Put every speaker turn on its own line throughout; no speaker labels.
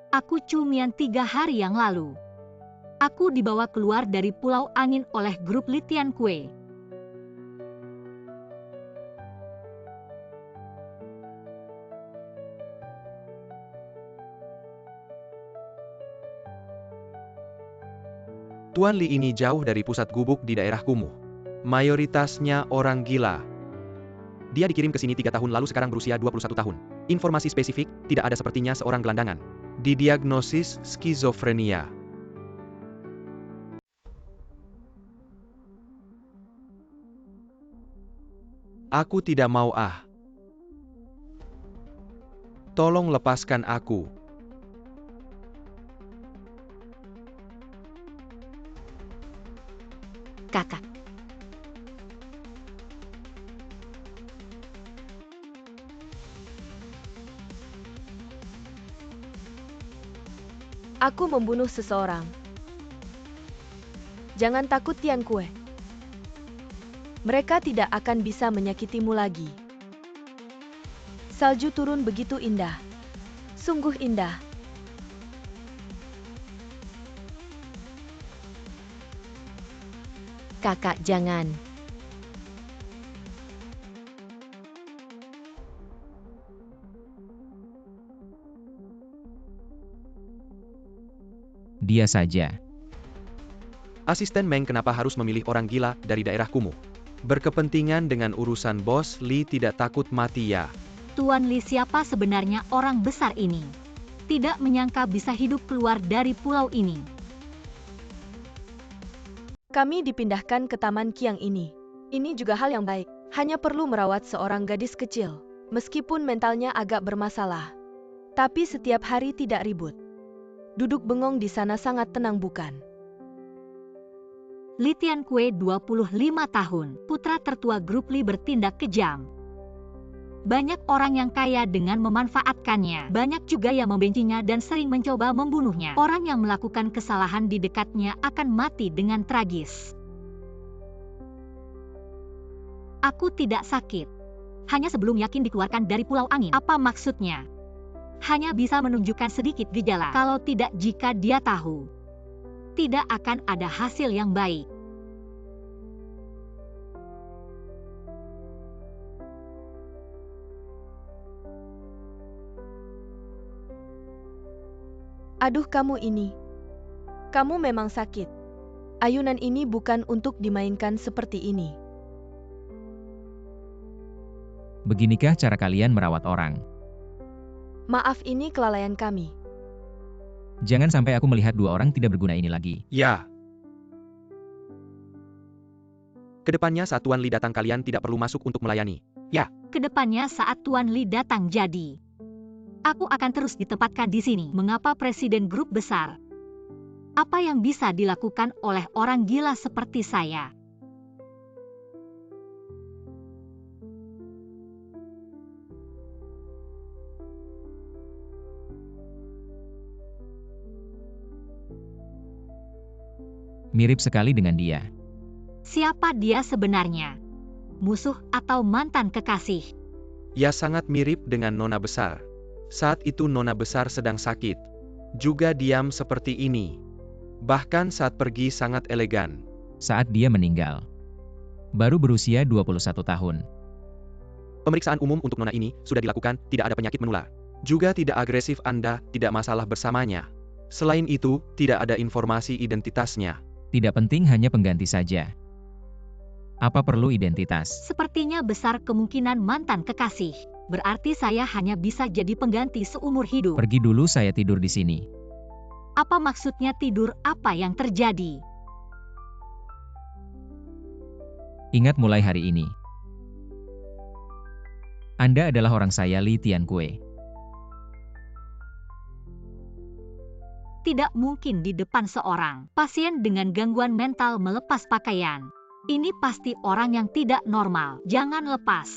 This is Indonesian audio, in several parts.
Aku cumian 3 hari yang lalu. Aku dibawa keluar dari Pulau Angin oleh grup Li Tianque.
Tuan Li ini jauh dari pusat gubuk di daerah kumuh. Mayoritasnya orang gila. Dia dikirim ke sini 3 tahun lalu, sekarang berusia 21 tahun. Informasi spesifik, tidak ada sepertinya seorang gelandangan. Didiagnosis skizofrenia. Aku tidak mau Tolong lepaskan aku.
Kakak.
Aku membunuh seseorang. Jangan takut, Tianque. Mereka tidak akan bisa menyakitimu lagi. Salju turun begitu indah. Sungguh indah.
Kakak, jangan.
Dia saja.
Asisten Meng kenapa harus memilih orang gila dari daerah kumuh? Berkepentingan dengan urusan bos Li, tidak takut mati ya?
Tuan Li, siapa sebenarnya orang besar ini? Tidak menyangka bisa hidup keluar dari pulau ini.
Kami dipindahkan ke Taman Qiang ini. Ini juga hal yang baik. Hanya perlu merawat seorang gadis kecil. Meskipun mentalnya agak bermasalah. Tapi setiap hari tidak ribut. Duduk bengong di sana sangat tenang, bukan?
Li Tianque 25 tahun, putra tertua grup Li, bertindak kejam. Banyak orang yang kaya dengan memanfaatkannya. Banyak juga yang membencinya dan sering mencoba membunuhnya. Orang yang melakukan kesalahan di dekatnya akan mati dengan tragis. Aku tidak sakit. Hanya sebelum yakin dikeluarkan dari Pulau Angin. Apa maksudnya? Hanya bisa menunjukkan sedikit gejala. Kalau tidak, jika dia tahu, tidak akan ada hasil yang baik.
Aduh, kamu ini. Kamu memang sakit. Ayunan ini bukan untuk dimainkan seperti ini.
Beginikah cara kalian merawat orang?
Maaf, ini kelalaian kami.
Jangan sampai aku melihat 2 orang tidak berguna ini lagi.
Ya. Kedepannya saat Tuan Li datang, kalian tidak perlu masuk untuk melayani. Ya.
Kedepannya saat Tuan Li datang, jadi aku akan terus ditempatkan di sini. Mengapa presiden grup besar? Apa yang bisa dilakukan oleh orang gila seperti saya?
Mirip sekali dengan dia.
Siapa dia sebenarnya? Musuh atau mantan kekasih?
Ya, sangat mirip dengan Nona Besar. Saat itu Nona Besar sedang sakit. Juga diam seperti ini. Bahkan saat pergi sangat elegan.
Saat dia meninggal, baru berusia 21 tahun.
Pemeriksaan umum untuk Nona ini sudah dilakukan, tidak ada penyakit menular. Juga tidak agresif, Anda tidak masalah bersamanya. Selain itu, tidak ada informasi identitasnya.
Tidak penting, hanya pengganti saja. Apa perlu identitas?
Sepertinya besar kemungkinan mantan kekasih. Berarti saya hanya bisa jadi pengganti seumur hidup.
Pergi dulu, saya tidur di sini.
Apa maksudnya tidur? Apa yang terjadi?
Ingat, mulai hari ini, Anda adalah orang saya, Li Tianque.
Tidak mungkin di depan seorang pasien dengan gangguan mental melepas pakaian. Ini pasti orang yang tidak normal. Jangan lepas.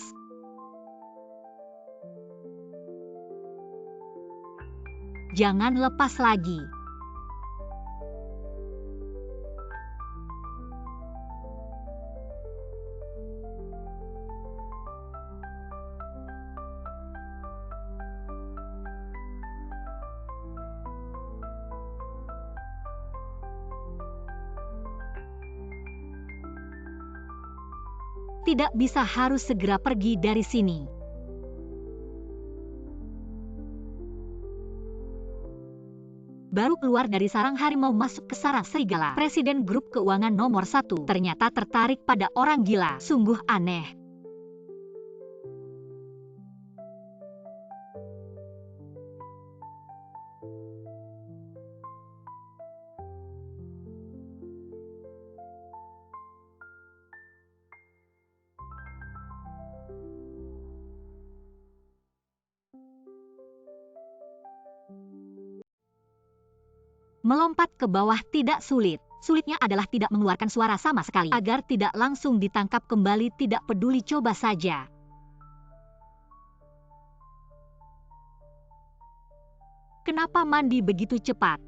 Jangan lepas lagi. Tidak bisa, harus segera pergi dari sini. Baru keluar dari sarang harimau masuk ke sarang serigala. Presiden grup keuangan nomor 1 ternyata tertarik pada orang gila. Sungguh aneh. Melompat ke bawah tidak sulit. Sulitnya adalah tidak mengeluarkan suara sama sekali. Agar tidak langsung ditangkap kembali, tidak peduli, coba saja. Kenapa mandi begitu cepat?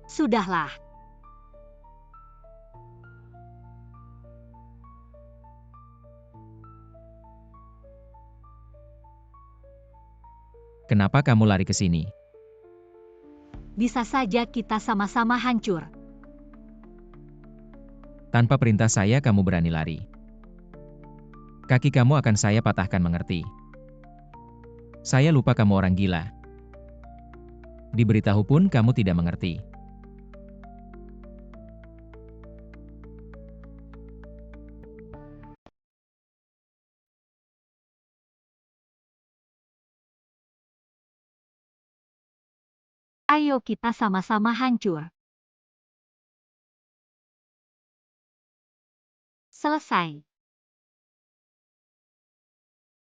Sudahlah.
Kenapa kamu lari ke sini?
Bisa saja kita sama-sama hancur.
Tanpa perintah saya kamu berani lari. Kaki kamu akan saya patahkan, mengerti? Saya lupa kamu orang gila. Diberitahu pun kamu tidak mengerti.
Ayo kita sama-sama hancur. Selesai.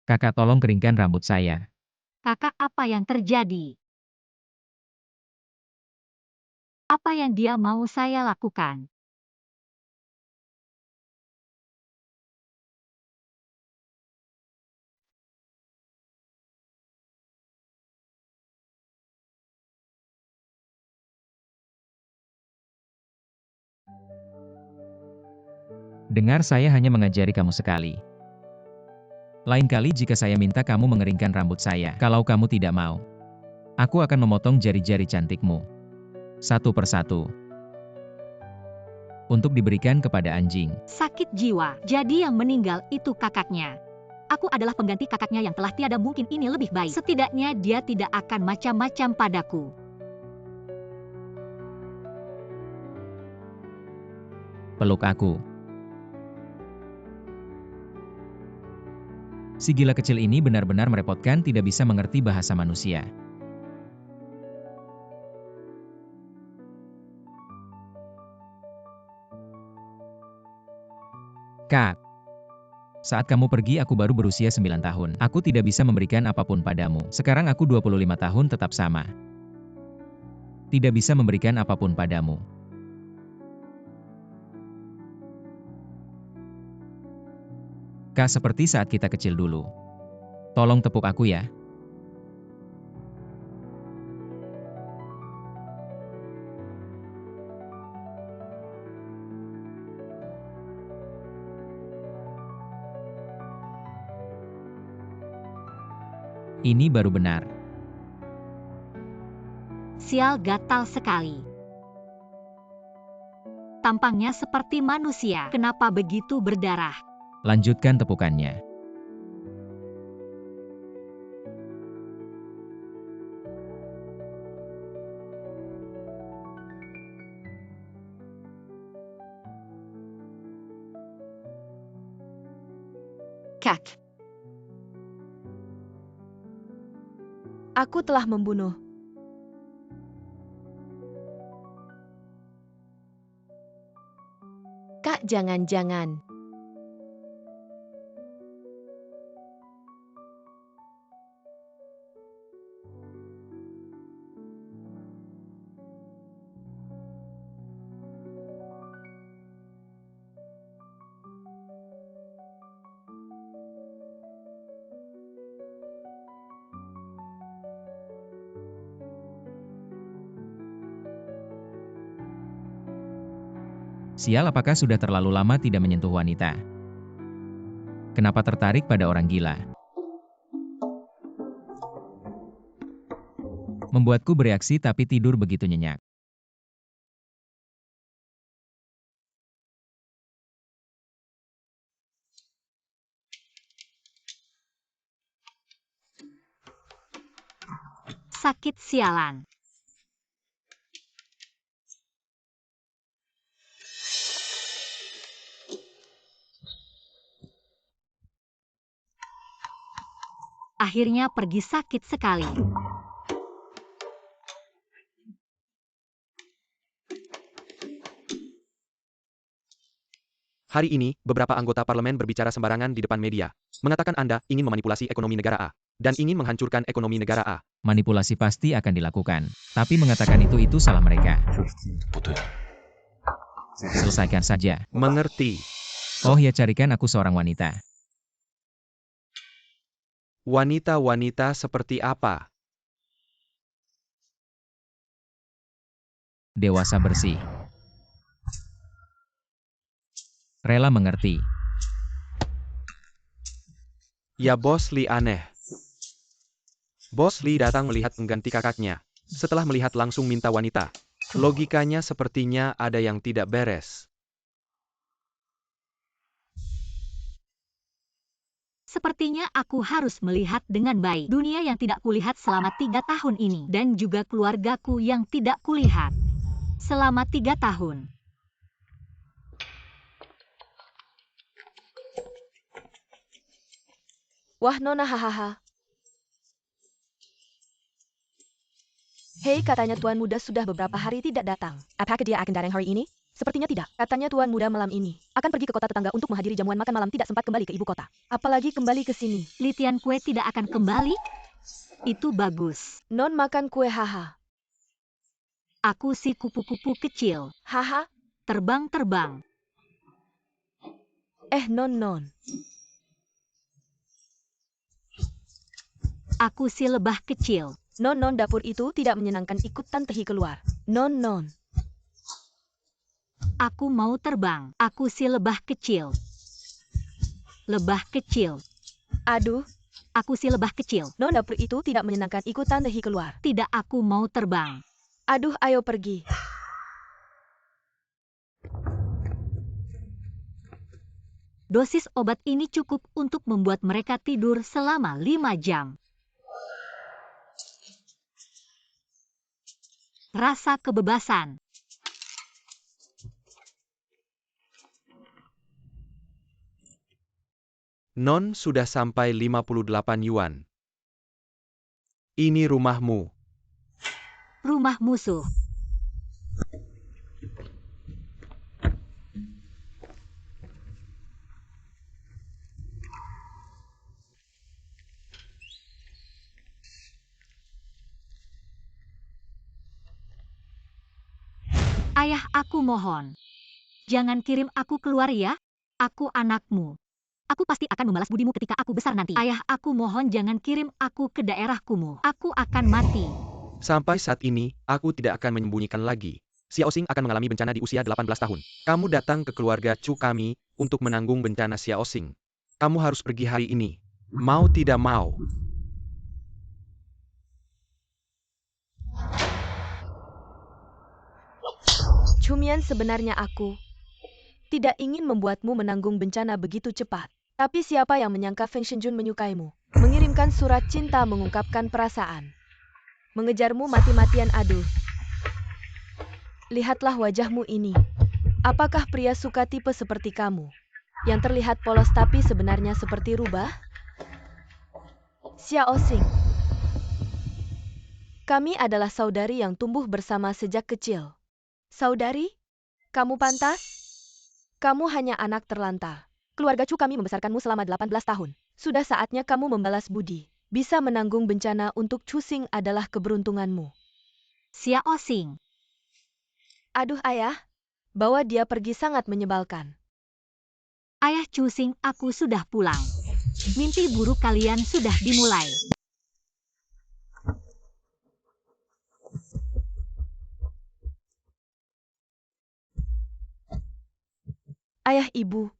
Kakak, tolong keringkan rambut saya.
Kakak, apa yang terjadi? Apa yang dia mau saya lakukan?
Dengar, saya hanya mengajari kamu sekali. Lain kali jika saya minta kamu mengeringkan rambut saya, kalau kamu tidak mau, aku akan memotong jari-jari cantikmu. Satu persatu. Untuk diberikan kepada anjing.
Sakit jiwa. Jadi yang meninggal itu kakaknya. Aku adalah pengganti kakaknya yang telah tiada, mungkin ini lebih baik. Setidaknya dia tidak akan macam-macam padaku.
Peluk aku. Si gila kecil ini benar-benar merepotkan, tidak bisa mengerti bahasa manusia. Kak, saat kamu pergi aku baru berusia 9 tahun. Aku tidak bisa memberikan apapun padamu. Sekarang aku 25 tahun, tetap sama. Tidak bisa memberikan apapun padamu. Kak, seperti saat kita kecil dulu. Tolong tepuk aku ya. Ini baru benar.
Sial, gatal sekali. Tampangnya seperti manusia. Kenapa begitu berdarah?
Lanjutkan tepukannya.
Kak. Aku telah membunuh. Kak, jangan-jangan.
Sial, apakah sudah terlalu lama tidak menyentuh wanita? Kenapa tertarik pada orang gila? Membuatku bereaksi tapi tidur begitu nyenyak.
sakit sialan. Akhirnya pergi sakit sekali.
Hari ini, beberapa anggota parlemen berbicara sembarangan di depan media, mengatakan Anda ingin memanipulasi ekonomi negara A, dan ingin menghancurkan ekonomi negara A.
Manipulasi pasti akan dilakukan, tapi mengatakan itu salah mereka. Selesaikan saja.
Mengerti.
Oh ya, carikan aku seorang wanita.
Wanita-wanita seperti apa?
Dewasa bersih. Rela mengerti.
Ya Bos Lee aneh. Bos Lee datang melihat pengganti kakaknya. Setelah melihat langsung minta wanita. Logikanya sepertinya ada yang tidak beres.
Sepertinya aku harus melihat dengan baik dunia yang tidak kulihat selama 3 tahun ini. Dan juga keluargaku yang tidak kulihat selama 3 tahun.
Wah Nona hahaha. Hei, katanya Tuan Muda sudah beberapa hari tidak datang. Apakah dia akan datang hari ini? Sepertinya tidak. Katanya Tuan Muda malam ini akan pergi ke kota tetangga untuk menghadiri jamuan makan malam, tidak sempat kembali ke ibu kota. Apalagi kembali ke sini.
Li Tianque tidak akan kembali? Itu bagus.
Non makan kue haha.
Aku si kupu-kupu kecil.
Haha.
Terbang-terbang.
Non.
Aku si lebah kecil.
Non, dapur itu tidak menyenangkan, ikut Tante Hi keluar. Non.
Aku mau terbang. Aku si lebah kecil. Lebah kecil.
Aduh.
Aku si lebah kecil.
Non, dapur itu tidak menyenangkan, ikut Tante Hi keluar.
Tidak, aku mau terbang.
Aduh, ayo pergi.
Dosis obat ini cukup untuk membuat mereka tidur selama 5 jam. Rasa kebebasan.
Non sudah sampai 58 yuan. Ini rumahmu.
Rumah musuh. Ayah, aku mohon. Jangan kirim aku keluar ya. Aku anakmu. Aku pasti akan membalas budimu ketika aku besar nanti. Ayah, aku mohon jangan kirim aku ke daerah kumuh. Aku akan mati.
Sampai saat ini, aku tidak akan menyembunyikan lagi. Xiaoxing akan mengalami bencana di usia 18 tahun. Kamu datang ke keluarga Chu kami untuk menanggung bencana Xiaoxing. Kamu harus pergi hari ini. Mau tidak mau.
Cumian, sebenarnya aku tidak ingin membuatmu menanggung bencana begitu cepat. Tapi siapa yang menyangka Feng Shenjun menyukaimu? Mengirimkan surat cinta, mengungkapkan perasaan. Mengejarmu mati-matian, aduh. Lihatlah wajahmu ini. Apakah pria suka tipe seperti kamu? Yang terlihat polos tapi sebenarnya seperti rubah? Xiaoxing. Kami adalah saudari yang tumbuh bersama sejak kecil. Saudari? Kamu pantas? Kamu hanya anak terlantar. Keluarga Chu kami membesarkanmu selama 18 tahun. Sudah saatnya kamu membalas budi. Bisa menanggung bencana untuk Chu Xing adalah keberuntunganmu.
Xiaoxing.
Aduh ayah, bawa dia pergi, sangat menyebalkan.
Ayah Chu Xing, aku sudah pulang. Mimpi buruk kalian sudah dimulai.
Ayah, ibu.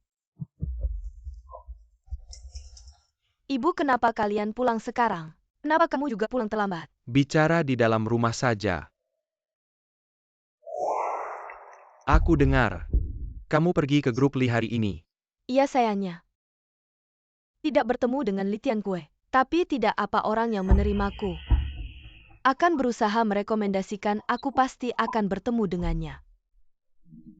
Ibu, kenapa kalian pulang sekarang? Kenapa kamu juga pulang terlambat?
Bicara di dalam rumah saja. Aku dengar. Kamu pergi ke grup Li hari ini.
Iya sayangnya. Tidak bertemu dengan Li Tianque. Tapi tidak apa orang yang menerimaku. Akan berusaha merekomendasikan aku pasti akan bertemu dengannya.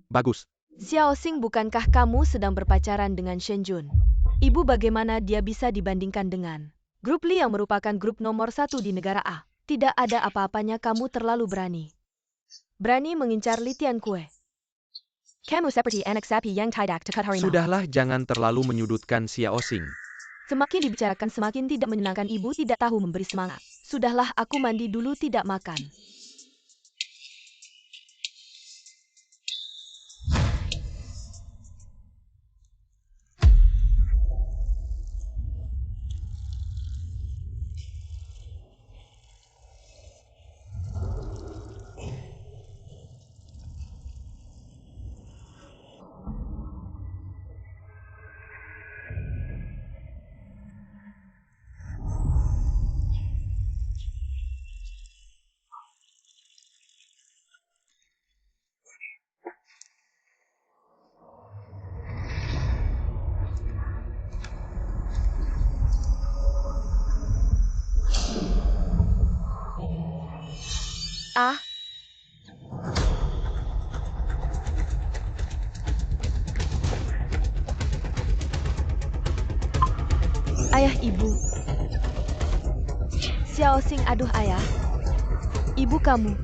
Bagus.
Xiao Xing, bukankah kamu sedang berpacaran dengan Shen Jun? Ibu, bagaimana dia bisa dibandingkan dengan Grup Li yang merupakan grup nomor 1 di negara A? Tidak ada apa-apanya, kamu terlalu berani. Berani mengincar Li Tiankue. Kamu seperti anak sapi yang tidak dekat harimau.
Sudahlah, jangan terlalu menyudutkan Xiao Xing.
Semakin dibicarakan semakin tidak menyenangkan. Ibu tidak tahu memberi semangat. Sudahlah, aku mandi dulu, tidak makan. Ah, ayah, ibu. Xiao Xing, aduh ayah. Ibu kamu.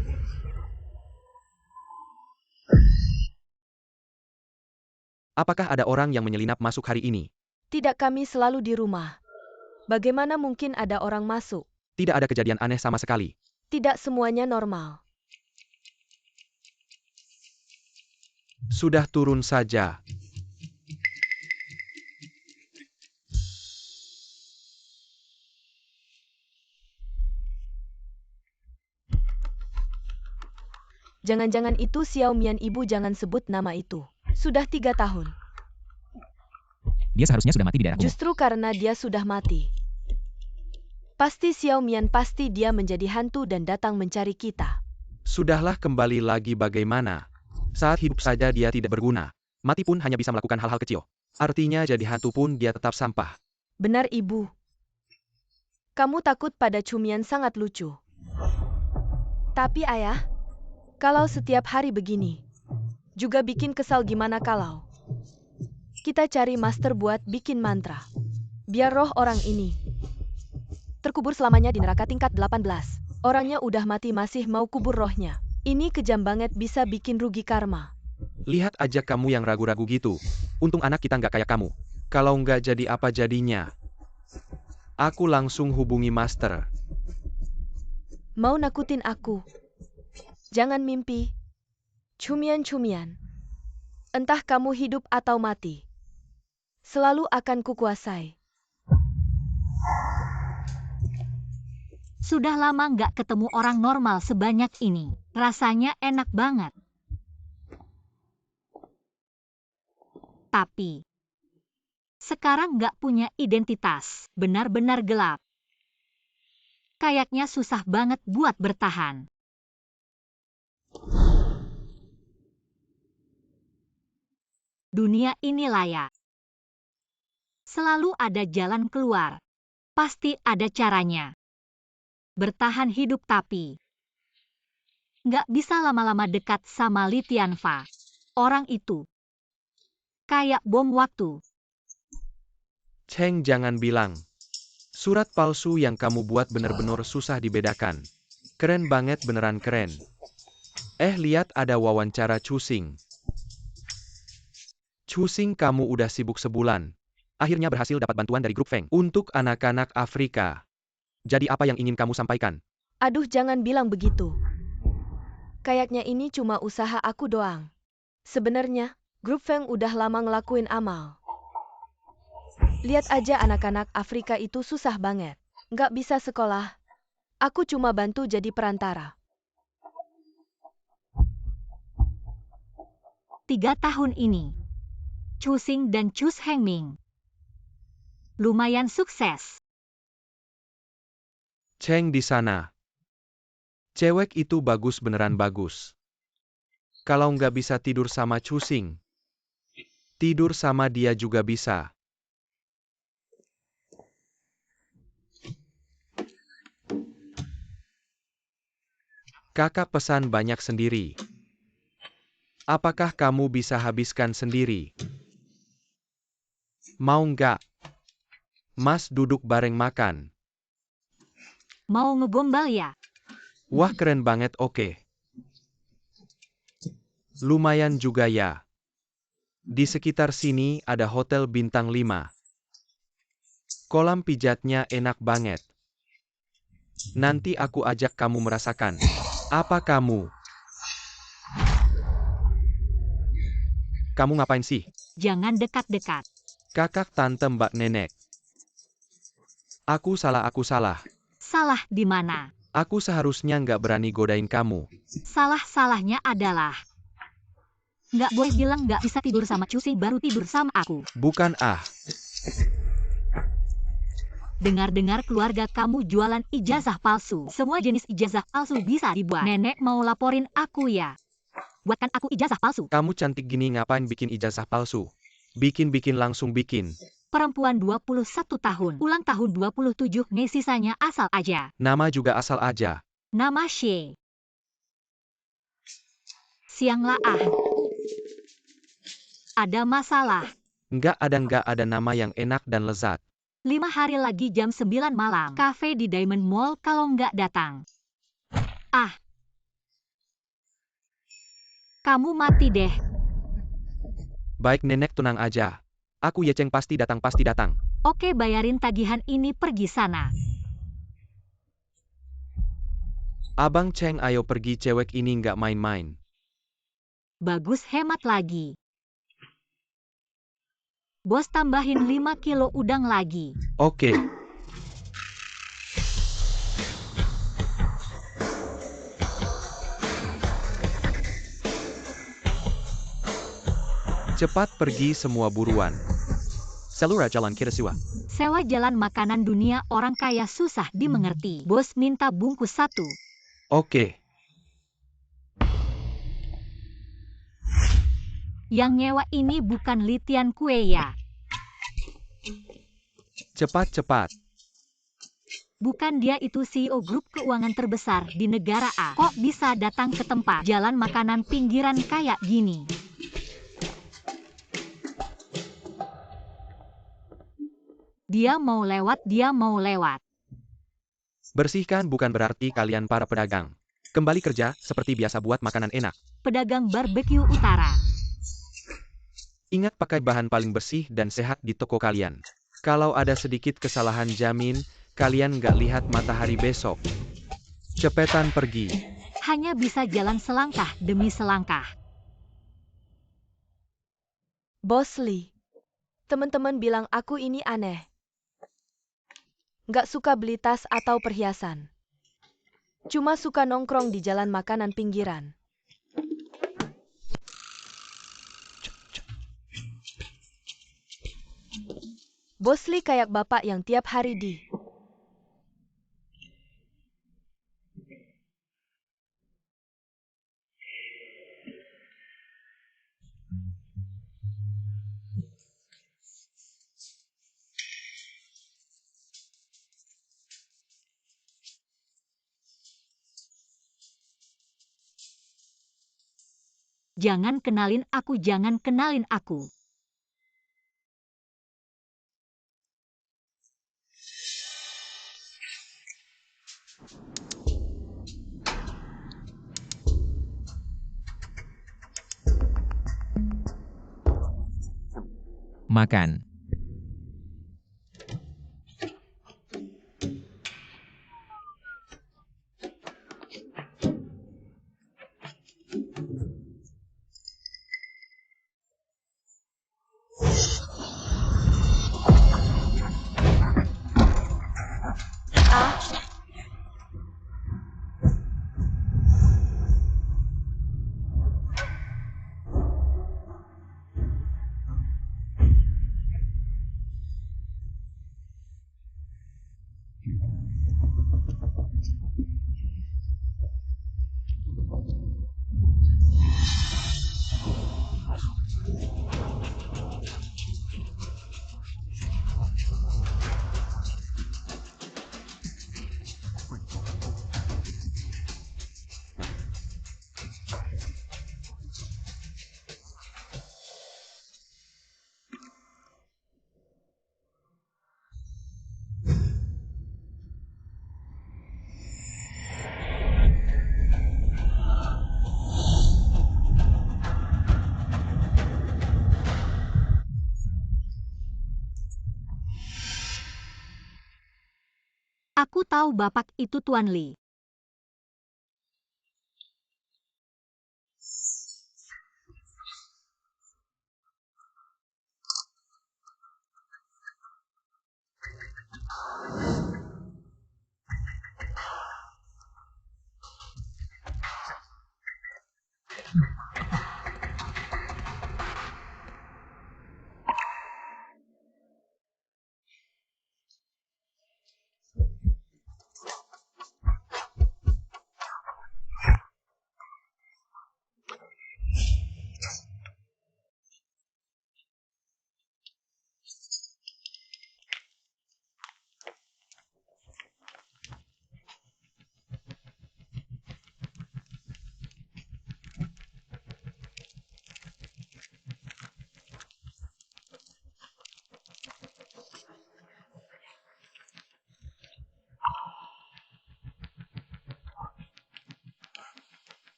Apakah ada orang yang menyelinap masuk hari ini?
Tidak, kami selalu di rumah. Bagaimana mungkin ada orang masuk?
Tidak ada kejadian aneh sama sekali.
Tidak, semuanya normal.
Sudah turun saja.
Jangan-jangan itu Xiao Mian. Ibu, jangan sebut nama itu. Sudah 3 tahun.
Dia seharusnya sudah mati di daerah kumuh.
Justru karena dia sudah mati. Pasti Xiao Mian, pasti dia menjadi hantu dan datang mencari kita.
Sudahlah, kembali lagi bagaimana? Saat hidup saja dia tidak berguna. Mati pun hanya bisa melakukan hal-hal kecil. Artinya jadi hantu pun dia tetap sampah.
Benar, ibu. Kamu takut pada Cumian, sangat lucu. Tapi ayah, kalau setiap hari begini, juga bikin kesal. Gimana kalau kita cari master buat bikin mantra, biar roh orang ini terkubur selamanya di neraka tingkat 18. Orangnya udah mati masih mau kubur rohnya. Ini kejam banget, bisa bikin rugi karma.
Lihat aja kamu yang ragu-ragu gitu. Untung anak kita nggak kayak kamu. Kalau nggak jadi apa jadinya? Aku langsung hubungi master.
Mau nakutin aku? Jangan mimpi. Cumian. Entah kamu hidup atau mati, selalu akan kukuasai.
Sudah lama nggak ketemu orang normal sebanyak ini. Rasanya enak banget. Tapi sekarang nggak punya identitas. Benar-benar gelap. Kayaknya susah banget buat bertahan. Dunia ini layak. Selalu ada jalan keluar. Pasti ada caranya. Bertahan hidup, tapi nggak bisa lama-lama dekat sama Li Tianfa. Orang itu kayak bom waktu.
Cheng, jangan bilang. Surat palsu yang kamu buat bener-bener susah dibedakan. Keren banget, beneran keren. Lihat ada wawancara Cusing. Cusing, kamu udah sibuk sebulan. Akhirnya berhasil dapat bantuan dari grup Feng untuk anak-anak Afrika. Jadi apa yang ingin kamu sampaikan?
Aduh, jangan bilang begitu. Kayaknya ini cuma usaha aku doang. Sebenarnya, grup Feng udah lama ngelakuin amal. Lihat aja anak-anak Afrika itu susah banget. Nggak bisa sekolah. Aku cuma bantu jadi perantara.
3 tahun ini, Cusing dan Cus Hengming lumayan sukses.
Cheng di sana. Cewek itu bagus, beneran bagus. Kalau nggak bisa tidur sama Cusing, tidur sama dia juga bisa. Kakak pesan banyak sendiri. Apakah kamu bisa habiskan sendiri? Mau nggak? Mas duduk bareng makan.
Mau ngegombal ya?
Wah keren banget oke. Lumayan juga ya. Di sekitar sini ada hotel bintang 5. Kolam pijatnya enak banget. Nanti aku ajak kamu merasakan. Apa kamu? Kamu ngapain sih?
Jangan dekat-dekat.
Kakak tante mbak nenek. Aku salah.
Salah di mana?
Aku seharusnya nggak berani godain kamu.
Salah-salahnya adalah nggak boleh bilang nggak bisa tidur sama Cusi baru tidur sama aku.
Bukan
Dengar-dengar keluarga kamu jualan ijazah palsu. Semua jenis ijazah palsu bisa dibuat. Nenek mau laporin aku ya. Buatkan aku ijazah palsu.
Kamu cantik gini ngapain bikin ijazah palsu? Bikin langsung bikin.
Perempuan 21 tahun. Ulang tahun 27 Mei sisanya asal aja.
Nama juga asal aja.
Nama She. Sianglah ah. Ada masalah.
Nggak ada nama yang enak dan lezat.
5 hari lagi jam 9 malam. Cafe di Diamond Mall kalau nggak datang. Ah. Kamu mati deh.
Baik nenek tenang aja. Aku Yeceng pasti datang.
Oke bayarin tagihan ini pergi sana.
Abang Cheng ayo pergi cewek ini nggak main-main.
Bagus hemat lagi. Bos tambahin 5 kilo udang lagi.
Oke. Cepat pergi semua buruan. Selura jalan Kirasiwa.
Sewa jalan makanan dunia orang kaya susah dimengerti. Bos minta bungkus 1.
Oke.
Yang nyewa ini bukan Litian kue ya.
Cepat.
Bukan dia itu CEO grup keuangan terbesar di negara A. Kok bisa datang ke tempat jalan makanan pinggiran kayak gini? Dia mau lewat.
Bersihkan bukan berarti kalian para pedagang. Kembali kerja seperti biasa buat makanan enak.
Pedagang barbeque utara.
Ingat pakai bahan paling bersih dan sehat di toko kalian. Kalau ada sedikit kesalahan jamin, kalian nggak lihat matahari besok. Cepetan pergi.
Hanya bisa jalan selangkah demi selangkah.
Bos Lee. Teman-teman bilang aku ini aneh. Nggak suka beli tas atau perhiasan. Cuma suka nongkrong di jalan makanan pinggiran. Bos Lee kayak bapak yang tiap hari di...
Jangan kenalin aku.
Makan.
Aku tahu Bapak itu Tuan Li.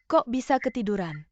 Kok bisa ketiduran?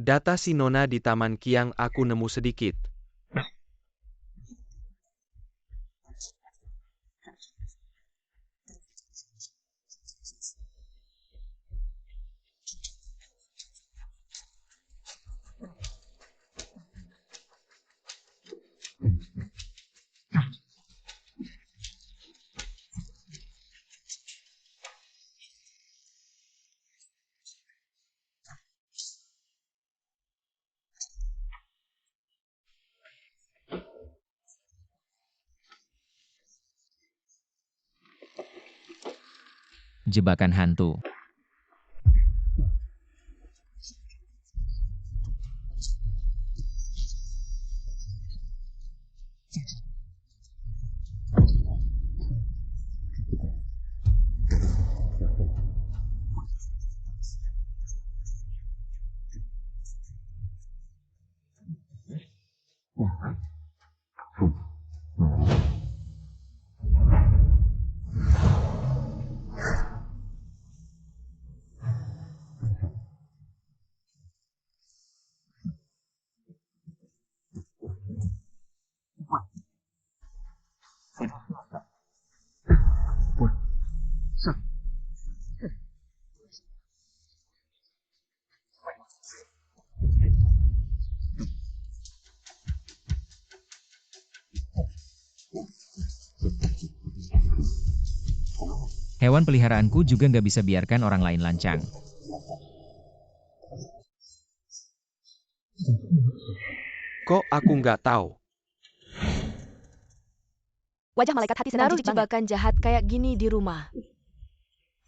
Data si Nona di Taman Kiang aku nemu sedikit.
Jebakan hantu. Hewan peliharaanku juga nggak bisa biarkan orang lain lancang.
Kok aku nggak tahu?
Wajah malaikat hati sedang
Naruh
jijik banget.
jebakan jahat kayak gini di rumah.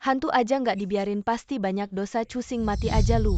Hantu aja nggak dibiarin, pasti banyak dosa, cusing mati aja lu.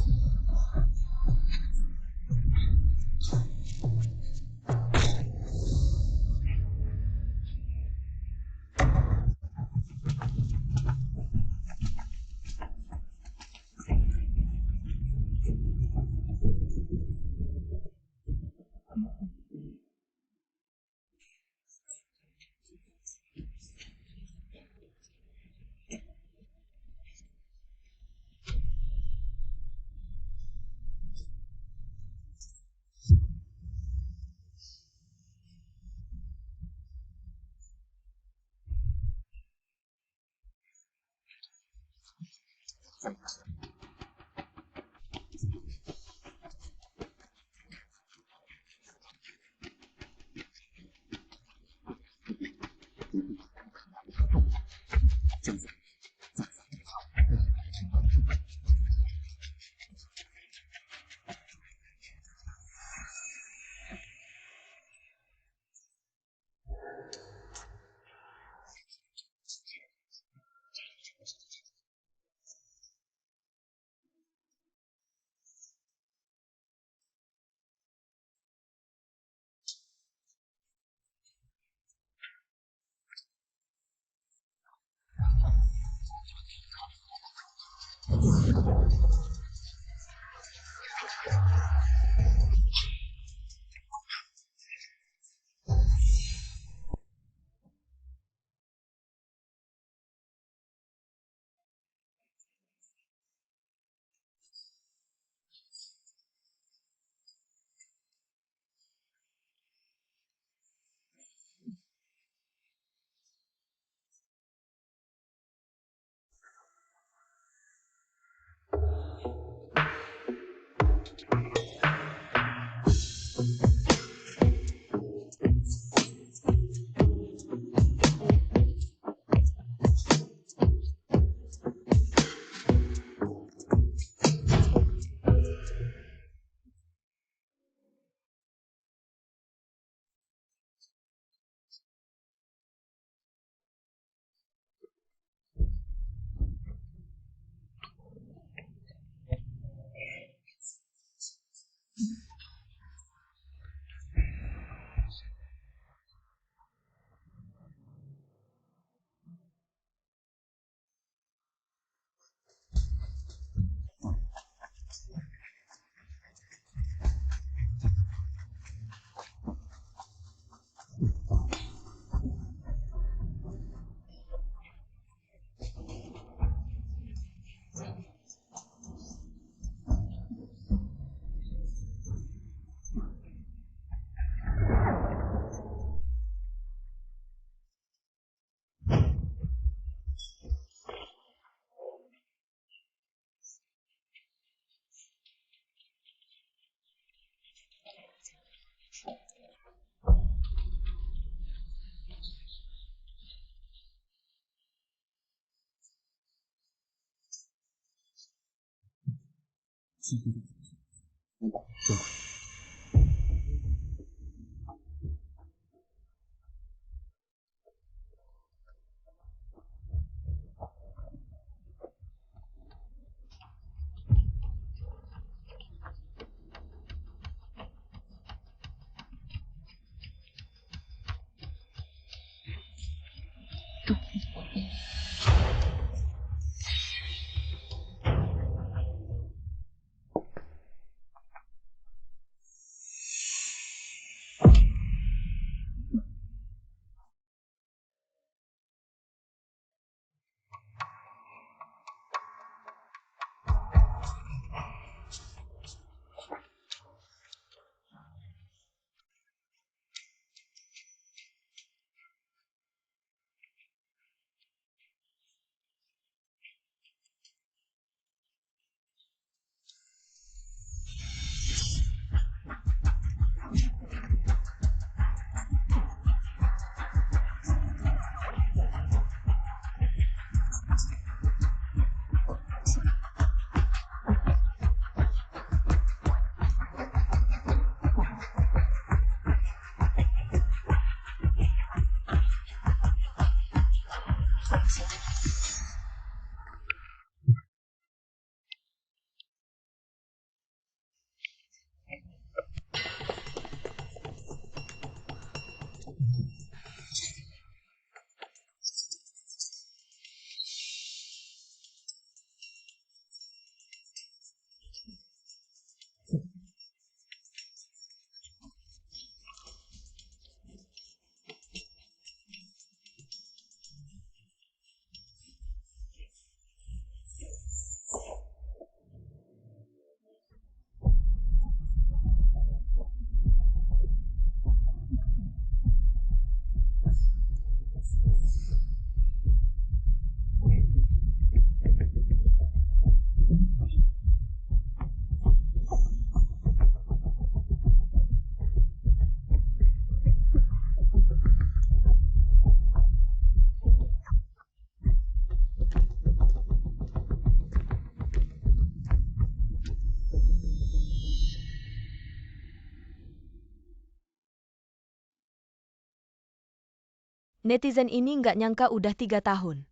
Netizen ini nggak nyangka udah 3 tahun.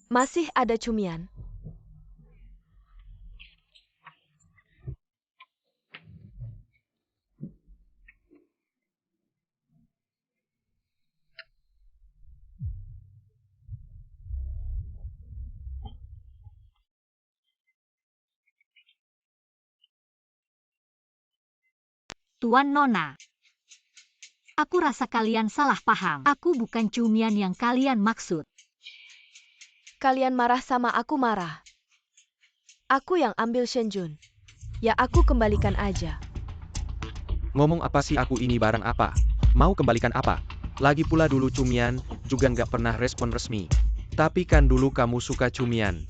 Masih ada cumian.
Tuan Nona. Aku rasa kalian salah paham. Aku bukan cumian yang kalian maksud.
Kalian marah sama aku marah. Aku yang ambil Shenjun. Ya aku kembalikan aja.
Ngomong apa sih aku ini barang apa? Mau kembalikan apa? Lagi pula dulu cumian, juga nggak pernah respon resmi. Tapi kan dulu kamu suka cumian.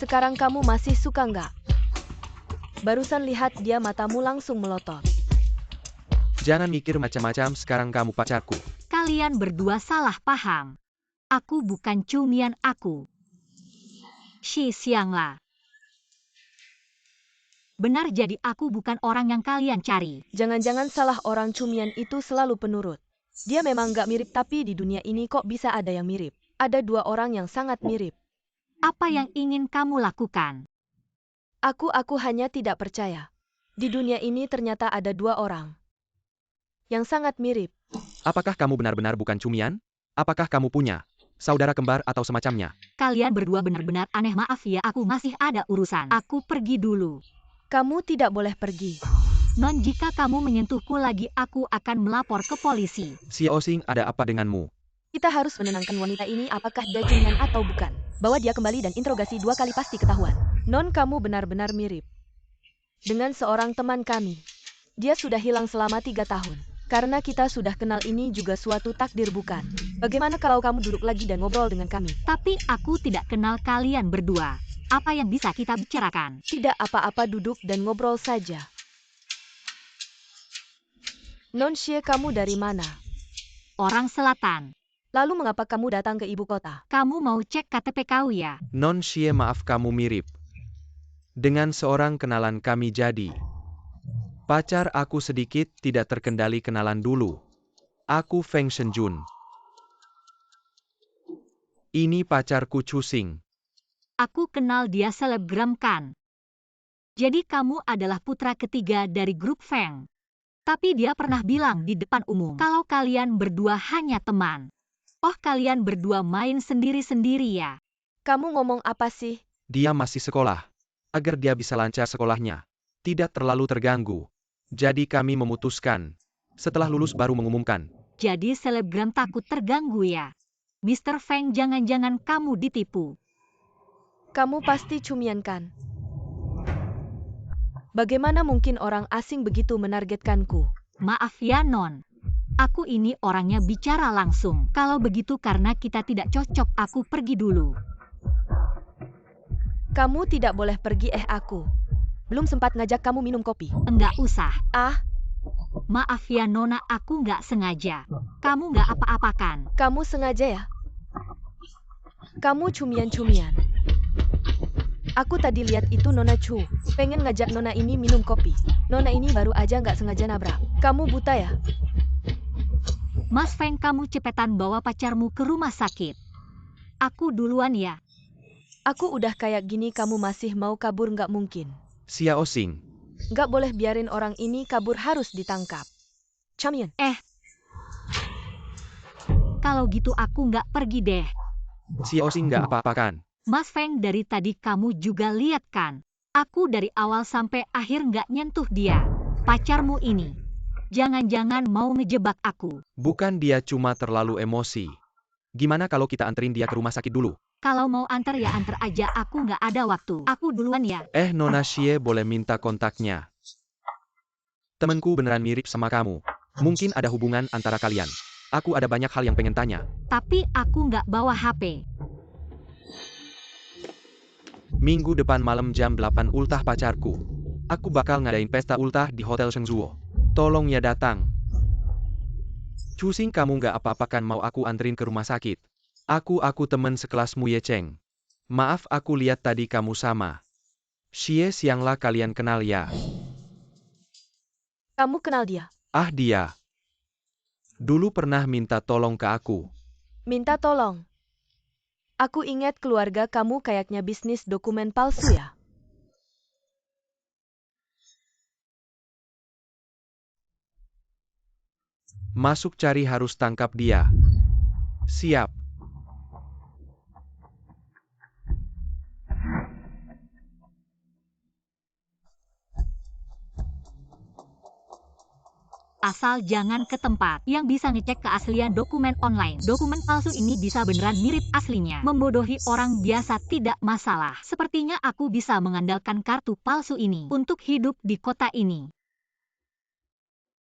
Sekarang kamu masih suka nggak? Barusan lihat dia matamu langsung melotot.
Jangan mikir macam-macam, sekarang kamu pacarku.
Kalian berdua salah paham. Aku bukan cumian aku. Shi Xiangla. Benar, jadi aku bukan orang yang kalian cari.
Jangan-jangan salah orang cumian itu selalu penurut. Dia memang nggak mirip, tapi di dunia ini kok bisa ada yang mirip. Ada 2 orang yang sangat mirip.
Apa yang ingin kamu lakukan?
Aku hanya tidak percaya. Di dunia ini ternyata ada 2 orang yang sangat mirip.
Apakah kamu benar-benar bukan cumian? Apakah kamu punya saudara kembar atau semacamnya?
Kalian berdua benar-benar aneh. Maaf ya, aku masih ada urusan. Aku pergi dulu.
Kamu tidak boleh pergi.
Non, jika kamu menyentuhku lagi, aku akan melapor ke polisi.
Xiao Xing, ada apa denganmu?
Kita harus menenangkan wanita ini, apakah dia cumian atau bukan. Bawa dia kembali dan interogasi 2 kali, pasti ketahuan. Non, kamu benar-benar mirip dengan seorang teman kami. Dia sudah hilang selama 3 tahun. Karena kita sudah kenal, ini juga suatu takdir bukan? Bagaimana kalau kamu duduk lagi dan ngobrol dengan kami?
Tapi aku tidak kenal kalian berdua. Apa yang bisa kita bicarakan?
Tidak apa-apa, duduk dan ngobrol saja. Non Xie, kamu dari mana?
Orang selatan.
Lalu mengapa kamu datang ke ibu kota?
Kamu mau cek KTP kau ya?
Non Xie, maaf, kamu mirip dengan seorang kenalan kami jadi. Pacar aku sedikit tidak terkendali, kenalan dulu. Aku Feng Shenjun. Ini pacarku Chu Xing.
Aku kenal dia, selebgram kan? Jadi kamu adalah putra ketiga dari grup Feng. Tapi dia pernah bilang di depan umum kalau kalian berdua hanya teman. Oh, kalian berdua main sendiri-sendiri ya?
Kamu ngomong apa sih?
Dia masih sekolah. Agar dia bisa lancar sekolahnya, tidak terlalu terganggu. Jadi kami memutuskan. Setelah lulus baru mengumumkan.
Jadi selebgram takut terganggu ya? Mr. Feng, jangan-jangan kamu ditipu.
Kamu pasti cumian kan? Bagaimana mungkin orang asing begitu menargetkanku?
Maaf ya Non. Aku ini orangnya bicara langsung. Kalau begitu karena kita tidak cocok, aku pergi dulu.
Kamu tidak boleh pergi, aku. Belum sempat ngajak kamu minum kopi.
Enggak usah.
Ah,
Maaf ya Nona, aku nggak sengaja. Kamu nggak apa-apakan.
kamu sengaja ya? Kamu cumian-cumian. Aku tadi lihat itu Nona Chu. Pengen ngajak Nona ini minum kopi. Nona ini baru aja nggak sengaja nabrak. Kamu buta ya?
Mas Feng, kamu cepetan bawa pacarmu ke rumah sakit. Aku duluan ya.
Aku udah kayak gini kamu masih mau kabur, nggak mungkin.
Xiao Xing.
Nggak boleh biarin orang ini kabur, harus ditangkap. Cumian.
Kalau gitu aku nggak pergi deh.
Xiao Xing nggak apa-apakan.
Mas Feng, dari tadi kamu juga lihat kan? Aku dari awal sampai akhir nggak nyentuh dia. Pacarmu ini. Jangan-jangan mau ngejebak aku.
Bukan, dia cuma terlalu emosi. Gimana kalau kita anterin dia ke rumah sakit dulu?
Kalau mau antar ya antar aja, aku nggak ada waktu. Aku duluan ya.
Nona Xie, boleh minta kontaknya? Temenku beneran mirip sama kamu. Mungkin ada hubungan antara kalian. Aku ada banyak hal yang pengen tanya.
Tapi aku nggak bawa HP.
Minggu depan malam jam 8 ultah pacarku. Aku bakal ngadain pesta ultah di Hotel Shengzuo. Tolong ya datang. Chu Xing, kamu nggak apa-apakan mau aku anterin ke rumah sakit? Aku temen sekelasmu Ye Cheng. Maaf, aku lihat tadi kamu sama Xie Xiangla, kalian kenal ya?
Kamu kenal dia?
Ah, dia. Dulu pernah minta tolong ke aku.
Minta tolong. Aku ingat keluarga kamu kayaknya bisnis dokumen palsu ya?
Masuk cari, harus tangkap dia. Siap.
Asal jangan ke tempat yang bisa ngecek keaslian dokumen online. Dokumen palsu ini bisa beneran mirip aslinya. Membodohi orang biasa tidak masalah. Sepertinya aku bisa mengandalkan kartu palsu ini untuk hidup di kota ini.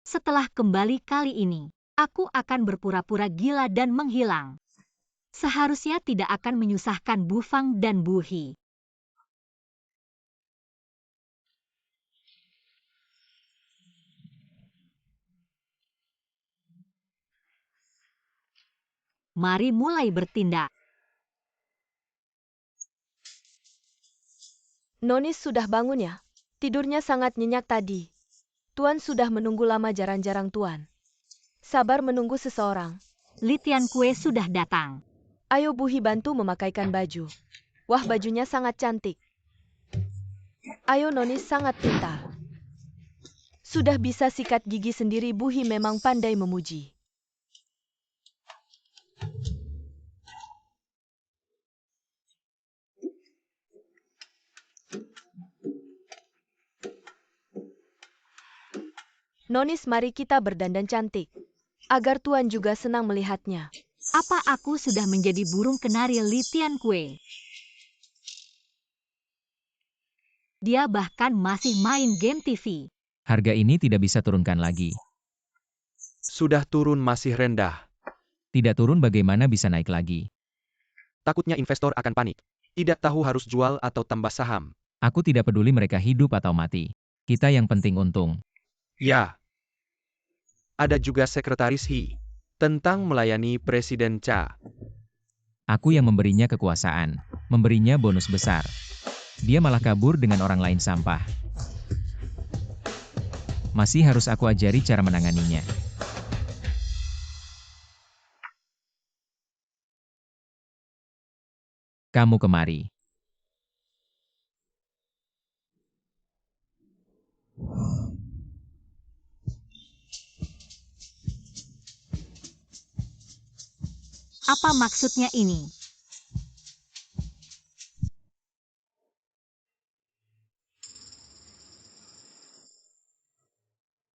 Setelah kembali kali ini, aku akan berpura-pura gila dan menghilang. Seharusnya tidak akan menyusahkan Bu Fang dan Bu He. Mari mulai bertindak.
Nonis sudah bangun ya? Tidurnya sangat nyenyak tadi. Tuan sudah menunggu lama, jarang-jarang Tuan. Sabar menunggu seseorang.
Li Tiankue sudah datang.
Ayo Bu He bantu memakaikan baju. Wah, bajunya sangat cantik. Ayo, Nonis sangat pintar. Sudah bisa sikat gigi sendiri, Bu He memang pandai memuji. Nonis, mari kita berdandan cantik. Agar Tuan juga senang melihatnya.
Apa aku sudah menjadi burung kenari Li Tiankue? Dia bahkan masih main game TV.
Harga ini tidak bisa turunkan lagi.
Sudah turun, masih rendah.
Tidak turun bagaimana bisa naik lagi?
Takutnya investor akan panik. Tidak tahu harus jual atau tambah saham.
Aku tidak peduli mereka hidup atau mati. Kita yang penting untung.
Ya. Ada juga sekretaris He. Tentang melayani Presiden Cha.
Aku yang memberinya kekuasaan, memberinya bonus besar. Dia malah kabur dengan orang lain sampah. Masih harus aku ajari cara menanganinya. Kamu kemari.
Apa maksudnya ini?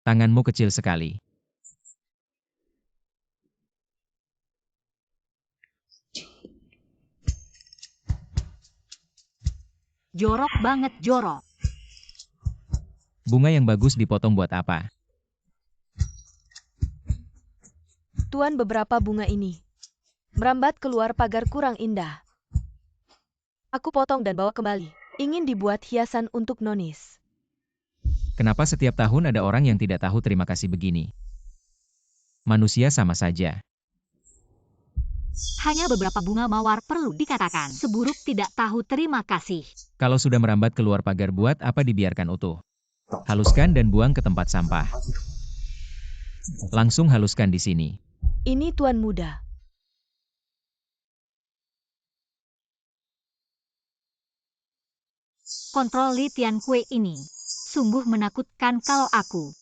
Tanganmu kecil sekali.
Jorok banget, jorok.
Bunga yang bagus dipotong buat apa?
Tuan, beberapa bunga ini merambat keluar pagar kurang indah. Aku potong dan bawa kembali. Ingin dibuat hiasan untuk Nonis.
Kenapa setiap tahun ada orang yang tidak tahu terima kasih begini? Manusia sama saja.
Hanya beberapa bunga mawar perlu dikatakan. Seburuk tidak tahu terima kasih.
Kalau sudah merambat keluar pagar, buat apa dibiarkan utuh? Haluskan dan buang ke tempat sampah. Langsung haluskan di sini.
Ini Tuan Muda.
Kontrol Li Tianqui ini sungguh menakutkan kalau aku.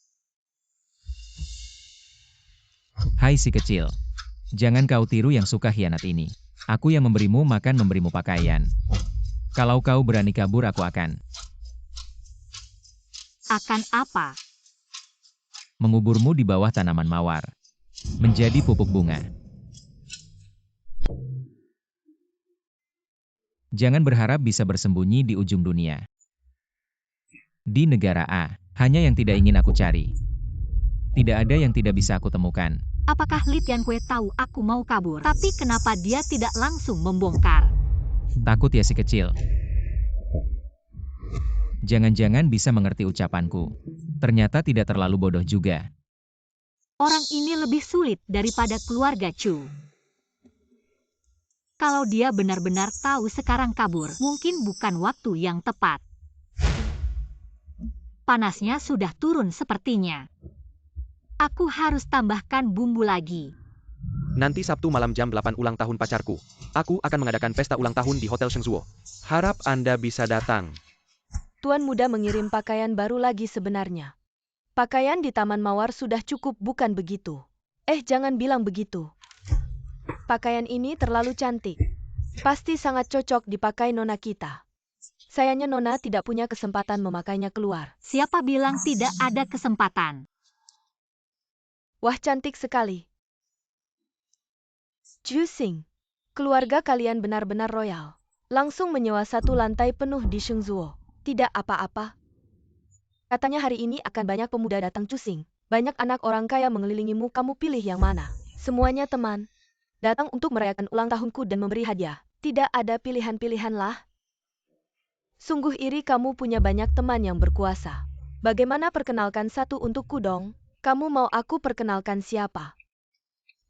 Hai si kecil. Jangan kau tiru yang suka hianat ini. Aku yang memberimu makan, memberimu pakaian. Kalau kau berani kabur, aku akan
Apa?
menguburmu di bawah tanaman mawar. Menjadi pupuk bunga. Jangan berharap bisa bersembunyi di ujung dunia. Di negara A, hanya yang tidak ingin aku cari. Tidak ada yang tidak bisa aku temukan.
Apakah Li Tianqui tahu aku mau kabur? Tapi kenapa dia tidak langsung membongkar?
Takut ya si kecil? Jangan-jangan bisa mengerti ucapanku. Ternyata tidak terlalu bodoh juga.
Orang ini lebih sulit daripada keluarga Chu. Kalau dia benar-benar tahu sekarang kabur, mungkin bukan waktu yang tepat. Panasnya sudah turun sepertinya. Aku harus tambahkan bumbu lagi.
Nanti Sabtu malam jam 8 ulang tahun pacarku. Aku akan mengadakan pesta ulang tahun di Hotel Shengzuo. Harap Anda bisa datang.
Tuan Muda mengirim pakaian baru lagi sebenarnya. Pakaian di Taman Mawar sudah cukup, bukan begitu? Jangan bilang begitu. Pakaian ini terlalu cantik. Pasti sangat cocok dipakai nona kita. Sayangnya nona tidak punya kesempatan memakainya keluar.
Siapa bilang tidak ada kesempatan?
Wah, cantik sekali. Jusing, keluarga kalian benar-benar royal. Langsung menyewa satu lantai penuh di Shengzuo. Tidak apa-apa. Katanya hari ini akan banyak pemuda datang Jusing. Banyak anak orang kaya mengelilingimu, kamu pilih yang mana? Semuanya teman. Datang untuk merayakan ulang tahunku dan memberi hadiah. Tidak ada pilihan-pilihan lah. Sungguh iri kamu punya banyak teman yang berkuasa. Bagaimana perkenalkan satu untukku dong? Kamu mau aku perkenalkan siapa?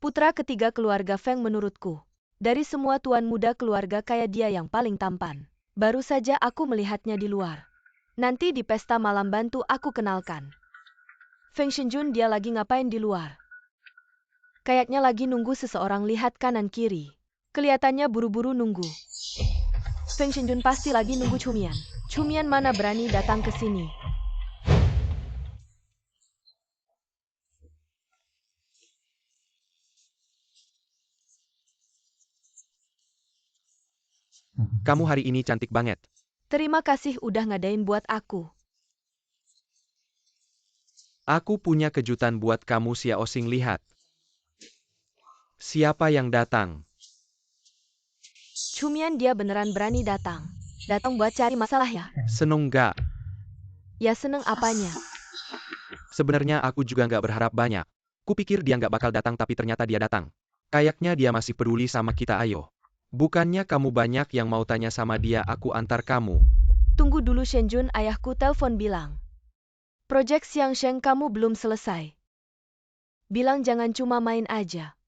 Putra ketiga keluarga Feng menurutku. Dari semua tuan muda keluarga kaya dia yang paling tampan. Baru saja aku melihatnya di luar. Nanti di pesta malam bantu aku kenalkan. Feng Shenjun, dia lagi ngapain di luar? Kayaknya lagi nunggu seseorang, lihat kanan kiri. Kelihatannya buru-buru nunggu. Feng Shenjun pasti lagi nunggu Chumian. Chumian mana berani datang ke sini?
Kamu hari ini cantik banget.
Terima kasih udah ngadain buat aku.
Aku punya kejutan buat kamu, Xiao Xing, lihat. Siapa yang datang?
Chumian, dia beneran berani datang. Datang buat cari masalah ya?
Seneng gak?
Ya seneng apanya?
Sebenarnya aku juga nggak berharap banyak. Kupikir dia nggak bakal datang, tapi ternyata dia datang. Kayaknya dia masih peduli sama kita. Ayo. Bukannya kamu banyak yang mau tanya sama dia, aku antar kamu.
Tunggu dulu Shenjun, ayahku telepon bilang. Project Xiangsheng kamu belum selesai. Bilang jangan cuma main aja.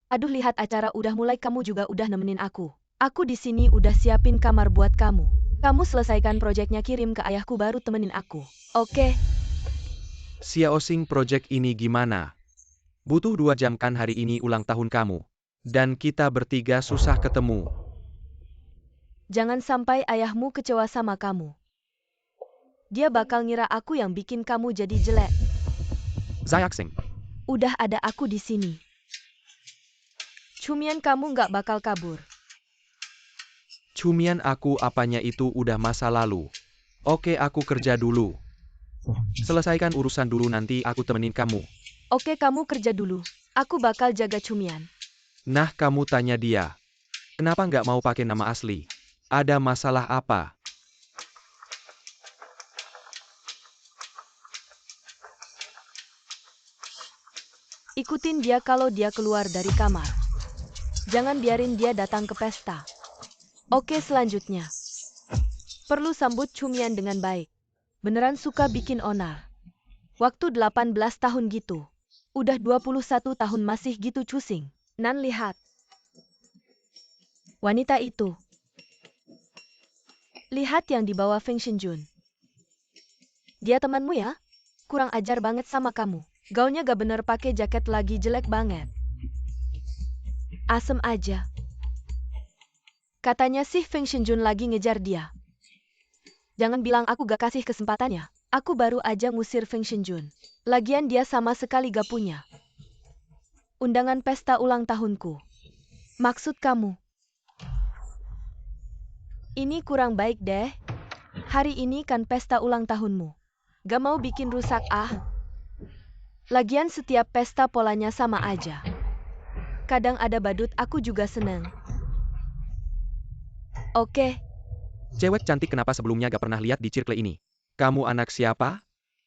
Aduh, lihat acara udah mulai, kamu juga udah nemenin aku. Aku di sini udah siapin kamar buat kamu. Kamu selesaikan proyeknya, kirim ke ayahku, baru temenin aku. Oke?
Xiaoxing, project ini gimana? Butuh 2 jam kan, hari ini ulang tahun kamu. Dan kita bertiga susah ketemu.
Jangan sampai ayahmu kecewa sama kamu. Dia bakal ngira aku yang bikin kamu jadi jelek.
Xiaoxing.
Udah ada aku di sini. Cumian, kamu nggak bakal kabur.
Cumian aku apanya, itu udah masa lalu. Oke, aku kerja dulu. Selesaikan urusan dulu, nanti aku temenin kamu.
Oke, kamu kerja dulu. Aku bakal jaga Cumian.
Nah, kamu tanya dia. Kenapa nggak mau pakai nama asli? Ada masalah apa?
Ikutin dia kalau dia keluar dari kamar. Jangan biarin dia datang ke pesta. Oke, selanjutnya. Perlu sambut Cumian dengan baik. Beneran suka bikin onar. Waktu 18 tahun gitu. Udah 21 tahun masih gitu cusing. Nan, lihat. Wanita itu. Lihat yang dibawa Feng Shenjun. Dia temanmu ya? Kurang ajar banget sama kamu. Gaunnya gak bener, pakai jaket lagi, jelek banget. Asem aja. Katanya sih Feng Shenjun lagi ngejar dia. Jangan bilang aku gak kasih kesempatannya. Aku baru aja ngusir Feng Shenjun. Lagian dia sama sekali gak punya undangan pesta ulang tahunku. Maksud kamu? Ini kurang baik deh. Hari ini kan pesta ulang tahunmu. Gak mau bikin rusak ah. Lagian setiap pesta polanya sama aja. Kadang ada badut, aku juga seneng. Oke.
Cewek cantik, kenapa sebelumnya gak pernah lihat di circle ini? Kamu anak siapa?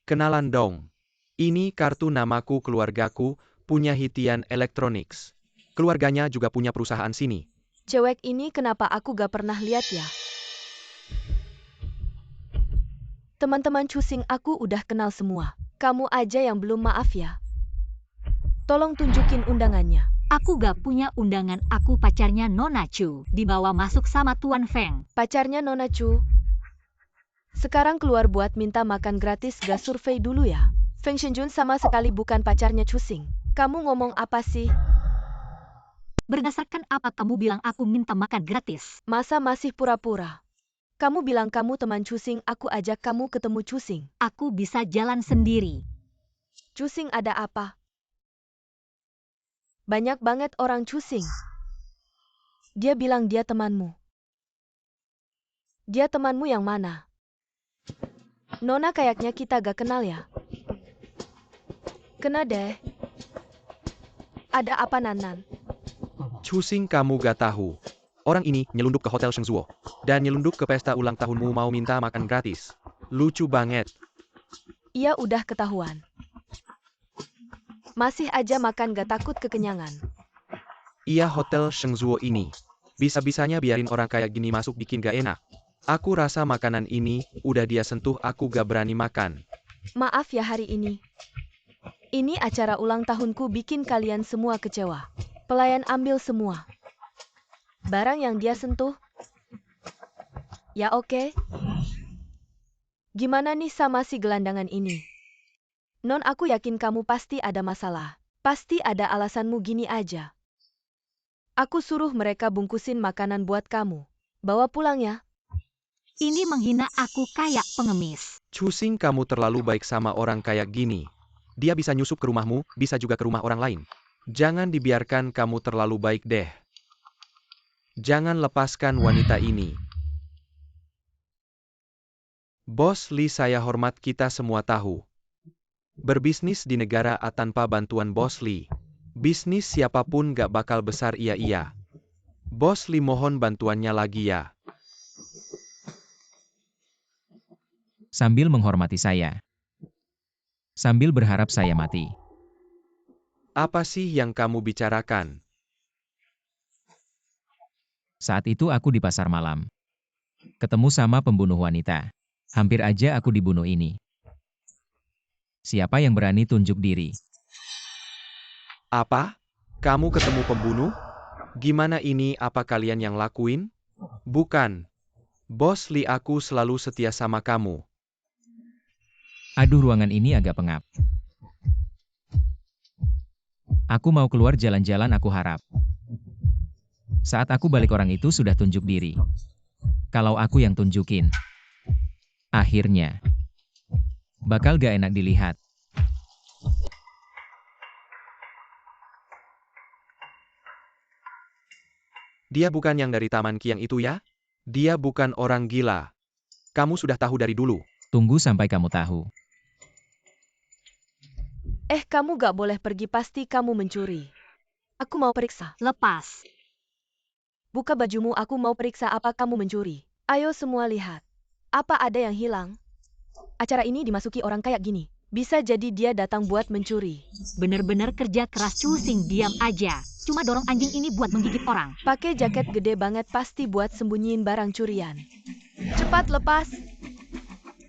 Kenalan dong. Ini kartu namaku, keluargaku punya Hitian Electronics. Keluarganya juga punya perusahaan sini.
Cewek ini kenapa aku gak pernah lihat ya? Teman-teman cusing aku udah kenal semua. Kamu aja yang belum, maaf ya. Tolong tunjukin undangannya.
Aku gak punya undangan, aku pacarnya Nona Chu. Dibawa masuk sama Tuan Feng.
Pacarnya Nona Chu. Sekarang keluar buat minta makan gratis, gak survei dulu ya? Feng Shenjun sama sekali bukan pacarnya cusing. Kamu ngomong apa sih?
Berdasarkan apa kamu bilang aku minta makan gratis?
Masa masih pura-pura? Kamu bilang kamu teman cusing, aku ajak kamu ketemu cusing.
Aku bisa jalan sendiri.
Cusing ada apa? Banyak banget orang cusing. Dia bilang dia temanmu. Dia temanmu yang mana? Nona, kayaknya kita gak kenal ya? Kena deh. Ada apa, Nanan?
Cusing, kamu gak tahu. Orang ini nyelundup ke Hotel Shengzuo. Dan nyelundup ke pesta ulang tahunmu, mau minta makan gratis. Lucu banget.
Iya, udah ketahuan. Masih aja makan, gak takut kekenyangan.
Iya, Hotel Shengzuo ini. Bisa-bisanya biarin orang kayak gini masuk, bikin gak enak. Aku rasa makanan ini udah dia sentuh, aku gak berani makan.
Maaf ya hari ini. Ini acara ulang tahunku, bikin kalian semua kecewa. Pelayan ambil semua barang yang dia sentuh. Ya oke. Gimana nih sama si gelandangan ini? Non, aku yakin kamu pasti ada masalah. Pasti ada alasanmu gini aja. Aku suruh mereka bungkusin makanan buat kamu. Bawa pulang ya.
Ini menghina aku kayak pengemis.
Cusing, kamu terlalu baik sama orang kayak gini. Dia bisa nyusup ke rumahmu, bisa juga ke rumah orang lain. Jangan dibiarkan, kamu terlalu baik deh. Jangan lepaskan wanita ini. Bos Li, saya hormat, kita semua tahu. Berbisnis di negara A tanpa bantuan Bos Li, bisnis siapapun gak bakal besar. Iya. Bos Li, mohon bantuannya lagi ya.
Sambil menghormati saya. Sambil berharap saya mati.
Apa sih yang kamu bicarakan?
Saat itu aku di pasar malam. Ketemu sama pembunuh wanita. Hampir aja aku dibunuh ini. Siapa yang berani tunjuk diri?
Apa? Kamu ketemu pembunuh? Gimana ini, apa kalian yang lakuin? Bukan. Bos Lee, aku selalu setia sama kamu.
Aduh, ruangan ini agak pengap. Aku mau keluar jalan-jalan, aku harap. Saat aku balik orang itu sudah tunjuk diri. Kalau aku yang tunjukin. Akhirnya. Bakal gak enak dilihat.
Dia bukan yang dari Taman Kiang itu ya? Dia bukan orang gila. Kamu sudah tahu dari dulu.
Tunggu sampai kamu tahu.
Kamu gak boleh pergi, pasti kamu mencuri. Aku mau periksa.
Lepas.
Buka bajumu, aku mau periksa apa kamu mencuri. Ayo semua lihat. Apa ada yang hilang? Acara ini dimasuki orang kayak gini. Bisa jadi dia datang buat mencuri.
Bener-bener kerja keras, cusing, diam aja. Cuma dorong anjing ini buat menggigit orang.
Pakai jaket gede banget pasti buat sembunyiin barang curian. Cepat lepas.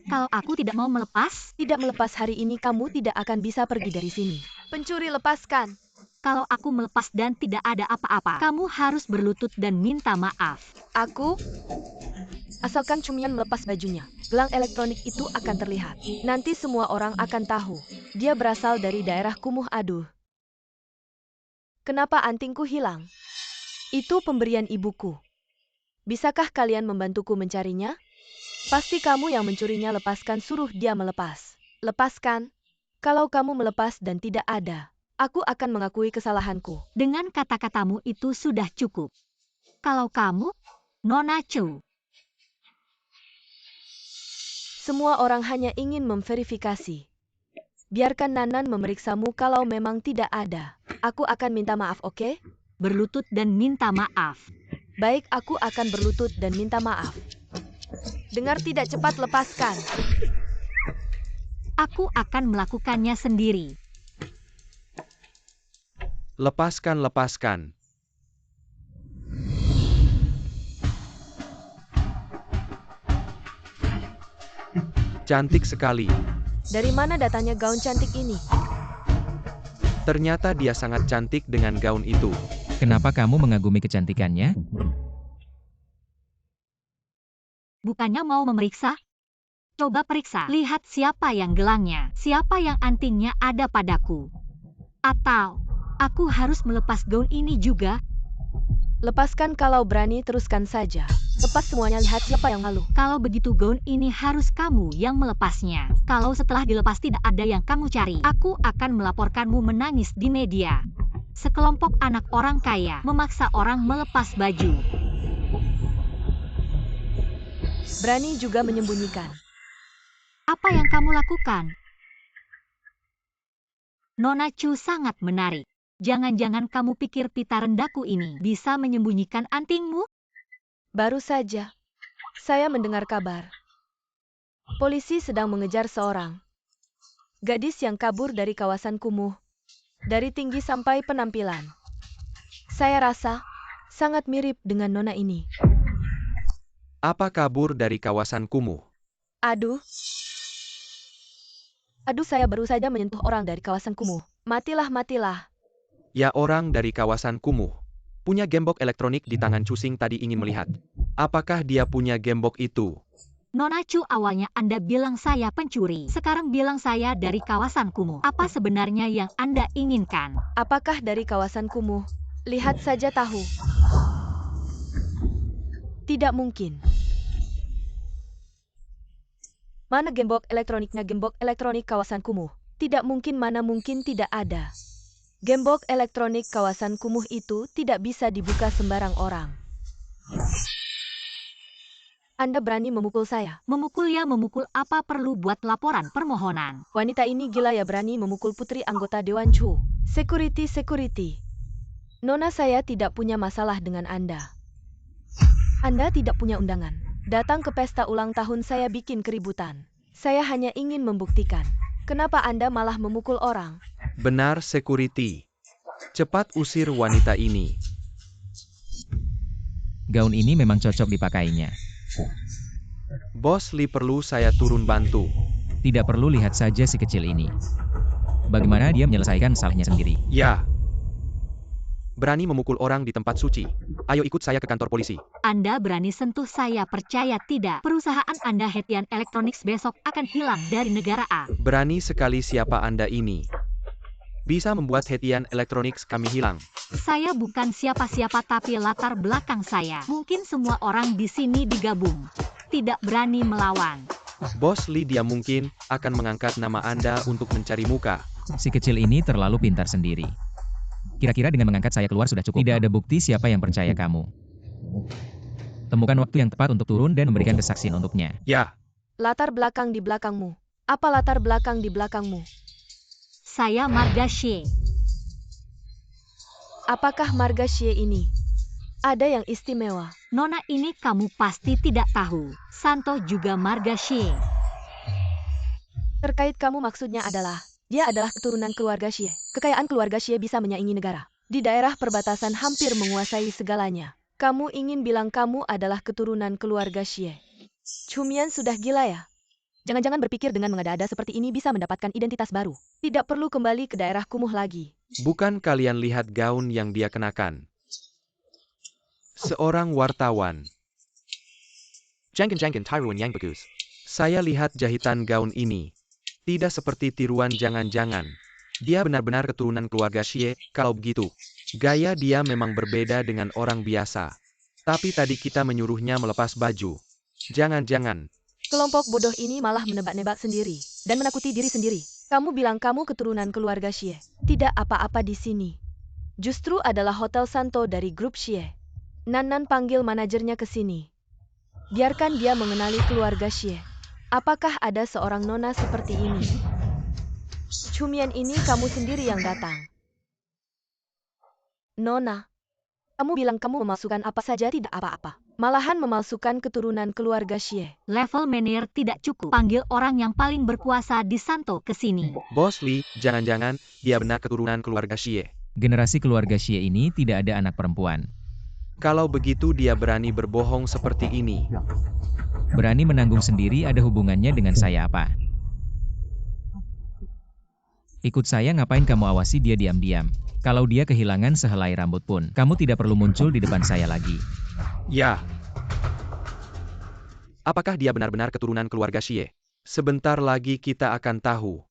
Kalau aku tidak mau melepas,
Tidak melepas hari ini kamu tidak akan bisa pergi dari sini. Pencuri, lepaskan.
kalau aku melepas dan tidak ada apa-apa, kamu harus berlutut dan minta maaf.
Aku? Asalkan Cumian melepas bajunya, gelang elektronik itu akan terlihat. Nanti semua orang akan tahu. Dia berasal dari daerah Kumuh. Aduh. Kenapa antingku hilang? Itu pemberian ibuku. Bisakah kalian membantuku mencarinya? Pasti kamu yang mencurinya, lepaskan, suruh dia melepas. Lepaskan. Kalau kamu melepas dan tidak ada, aku akan mengakui kesalahanku.
Dengan kata-katamu itu sudah cukup. Kalau kamu, Nona Chu.
Semua orang hanya ingin memverifikasi. Biarkan Nanan memeriksamu, kalau memang tidak ada. Aku akan minta maaf, oke?
Berlutut dan minta maaf.
Baik, aku akan berlutut dan minta maaf. Dengar tidak, cepat lepaskan.
Aku akan melakukannya sendiri.
Lepaskan, lepaskan. Cantik sekali.
Dari mana datanya gaun cantik ini?
Ternyata dia sangat cantik dengan gaun itu.
Kenapa kamu mengagumi kecantikannya?
Bukannya mau memeriksa? Coba periksa. Lihat siapa yang gelangnya, siapa yang antingnya ada padaku. Atau, aku harus melepas gaun ini juga?
Lepaskan kalau berani, teruskan saja. Lepas semuanya, lihat siapa yang malu.
Kalau begitu gaun ini harus kamu yang melepasnya. Kalau setelah dilepas tidak ada yang kamu cari, aku akan melaporkanmu menangis di media. Sekelompok anak orang kaya memaksa orang melepas baju.
Berani juga menyembunyikan.
Apa yang kamu lakukan? Nona Chu sangat menarik. Jangan-jangan kamu pikir pita rendahku ini bisa menyembunyikan antingmu?
Baru saja, saya mendengar kabar. Polisi sedang mengejar seorang gadis yang kabur dari kawasan Kumuh. Dari tinggi sampai penampilan. Saya rasa sangat mirip dengan Nona ini.
Apa kabur dari kawasan Kumuh?
Aduh, saya baru saja menyentuh orang dari kawasan Kumuh. Matilah, matilah.
Ya, orang dari kawasan Kumuh. Punya gembok elektronik di tangan Cusing tadi ingin melihat. Apakah dia punya gembok itu?
Nona Chu, awalnya Anda bilang saya pencuri. Sekarang bilang saya dari kawasan Kumuh. Apa sebenarnya yang Anda inginkan?
Apakah dari kawasan Kumuh? Lihat saja tahu. Tidak mungkin. Mana gembok elektroniknya? Gembok elektronik kawasan Kumuh. Tidak mungkin, mana mungkin tidak ada. Gembok elektronik kawasan Kumuh itu tidak bisa dibuka sembarang orang. Anda berani memukul saya?
Memukul ya memukul, apa perlu buat laporan permohonan?
Wanita ini gila ya, berani memukul putri anggota Dewan Chu. Security, security. Nona, saya tidak punya masalah dengan Anda. Anda tidak punya undangan. Datang ke pesta ulang tahun saya bikin keributan. Saya hanya ingin membuktikan. Kenapa Anda malah memukul orang?
Benar, security. Cepat usir wanita ini.
Gaun ini memang cocok dipakainya.
Bos Lee, perlu saya turun bantu?
Tidak perlu, lihat saja si kecil ini. Bagaimana dia menyelesaikan salahnya sendiri.
Ya. Berani memukul orang di tempat suci. Ayo ikut saya ke kantor polisi.
Anda berani sentuh saya, percaya tidak? Perusahaan Anda Hetian Electronics besok akan hilang dari negara A.
Berani sekali siapa Anda ini. Bisa membuat Hetian Electronics kami hilang.
Saya bukan siapa-siapa tapi latar belakang saya. Mungkin semua orang di sini digabung. Tidak berani melawan.
Bos Lee dia mungkin akan mengangkat nama Anda untuk mencari muka.
Si kecil ini terlalu pintar sendiri. Kira-kira dengan mengangkat saya keluar sudah cukup. Tidak ada bukti siapa yang percaya kamu. Temukan waktu yang tepat untuk turun dan memberikan kesaksian untuknya.
Ya,
Latar belakang di belakangmu. Apa latar belakang di belakangmu?
Saya Marga Xie.
Apakah Marga Xie ini? Ada yang istimewa.
Nona ini kamu pasti tidak tahu. Santo juga Marga Xie.
Terkait kamu maksudnya adalah, dia adalah keturunan keluarga Xie. Kekayaan keluarga Xie bisa menyaingi negara. Di daerah perbatasan hampir menguasai segalanya. Kamu ingin bilang kamu adalah keturunan keluarga Xie. Chumian sudah gila ya? Jangan-jangan berpikir dengan mengada-ada seperti ini bisa mendapatkan identitas baru. Tidak perlu kembali ke daerah kumuh lagi.
bukan kalian lihat gaun yang dia kenakan. Seorang wartawan. Jangkin tiruan yang bagus. Saya lihat jahitan gaun ini. Tidak seperti tiruan jangan-jangan. Dia benar-benar keturunan keluarga Xie, kalau begitu. Gaya dia memang berbeda dengan orang biasa. Tapi tadi kita menyuruhnya melepas baju. Jangan-jangan.
Kelompok bodoh ini malah menebak-nebak sendiri dan menakuti diri sendiri. Kamu bilang kamu keturunan keluarga Xie. Tidak apa-apa di sini. Justru adalah Hotel Santo dari grup Xie. Nan panggil manajernya ke sini. Biarkan dia mengenali keluarga Xie. Apakah ada seorang nona seperti ini? Chumian ini kamu sendiri yang datang. Nona, kamu bilang kamu memalsukan apa saja tidak apa-apa. Malahan memalsukan keturunan keluarga Xie.
Level menir tidak cukup. Panggil orang yang paling berkuasa di Santo ke sini.
Bos Lee, jangan-jangan dia benar keturunan keluarga Xie.
Generasi keluarga Xie ini tidak ada anak perempuan.
Kalau begitu dia berani berbohong seperti ini.
Berani menanggung sendiri ada hubungannya dengan saya apa? Ikut saya, ngapain kamu awasi dia diam-diam? Kalau dia kehilangan sehelai rambut pun, kamu tidak perlu muncul di depan saya lagi.
Ya. Apakah dia benar-benar keturunan keluarga Xie? Sebentar lagi kita akan tahu.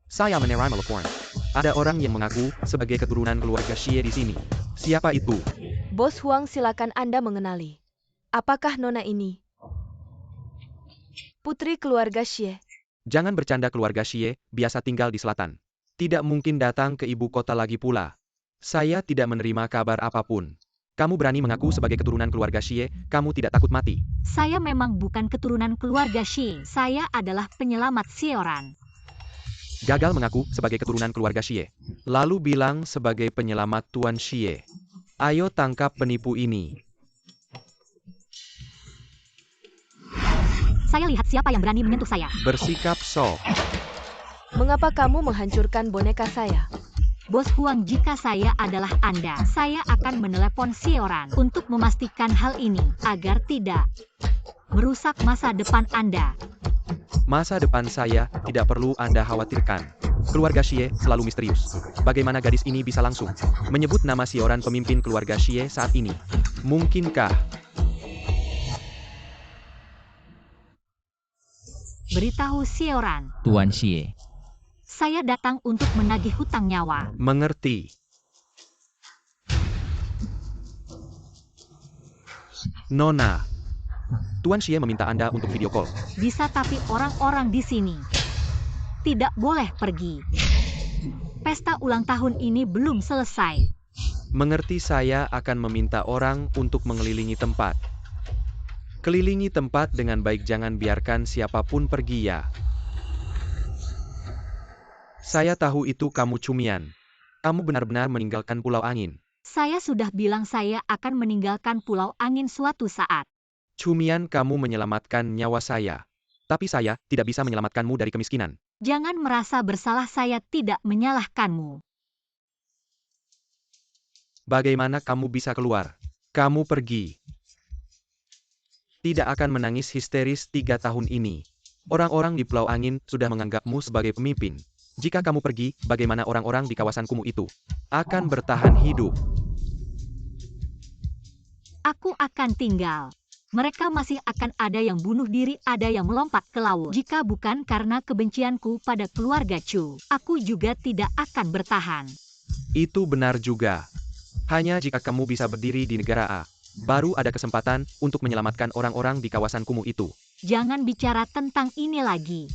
Saya menerima laporan. Ada orang yang mengaku sebagai keturunan keluarga Xie di sini. Siapa itu?
Bos Huang, silakan Anda mengenali. Apakah nona ini? Putri keluarga Xie.
Jangan bercanda, keluarga Xie biasa tinggal di selatan. Tidak mungkin datang ke ibu kota lagi pula. Saya tidak menerima kabar apapun. Kamu berani mengaku sebagai keturunan keluarga Xie, kamu tidak takut mati?
Saya memang bukan keturunan keluarga Xie. Saya adalah penyelamat Xioran.
Gagal mengaku sebagai keturunan keluarga Xie. Lalu bilang sebagai penyelamat Tuan Xie. Ayo tangkap penipu ini.
Saya lihat siapa yang berani menyentuh saya.
Bersikap sok.
Mengapa kamu menghancurkan boneka saya?
Bos Huang, jika saya adalah Anda, saya akan menelepon Xioran untuk memastikan hal ini, agar tidak merusak masa depan Anda.
Masa depan saya tidak perlu Anda khawatirkan. Keluarga Xie selalu misterius. Bagaimana gadis ini bisa langsung menyebut nama Xioran, pemimpin keluarga Xie saat ini? Mungkinkah?
Beritahu Xioran,
Tuan Xie.
saya datang untuk menagih hutang nyawa.
Mengerti. Nona, Tuan Xie meminta Anda untuk video call.
Bisa, tapi orang-orang di sini tidak boleh pergi. Pesta ulang tahun ini belum selesai.
Mengerti, saya akan meminta orang untuk mengelilingi tempat. Kelilingi tempat dengan baik, jangan biarkan siapapun pergi ya. Saya tahu itu kamu, Chumian. Kamu benar-benar meninggalkan Pulau Angin.
Saya sudah bilang saya akan meninggalkan Pulau Angin suatu saat.
Chumian, kamu menyelamatkan nyawa saya. Tapi saya tidak bisa menyelamatkanmu dari kemiskinan.
Jangan merasa bersalah, saya tidak menyalahkanmu.
Bagaimana kamu bisa keluar? Kamu pergi. Tidak akan menangis histeris 3 tahun ini. Orang-orang di Pulau Angin sudah menganggapmu sebagai pemimpin. Jika kamu pergi, bagaimana orang-orang di kawasan kumuh itu akan bertahan hidup?
Aku akan tinggal. Mereka masih akan ada yang bunuh diri, ada yang melompat ke laut. Jika bukan karena kebencianku pada keluarga Chu, aku juga tidak akan bertahan.
Itu benar juga. Hanya jika kamu bisa berdiri di negara A, baru ada kesempatan untuk menyelamatkan orang-orang di kawasan kumuh itu.
Jangan bicara tentang ini lagi.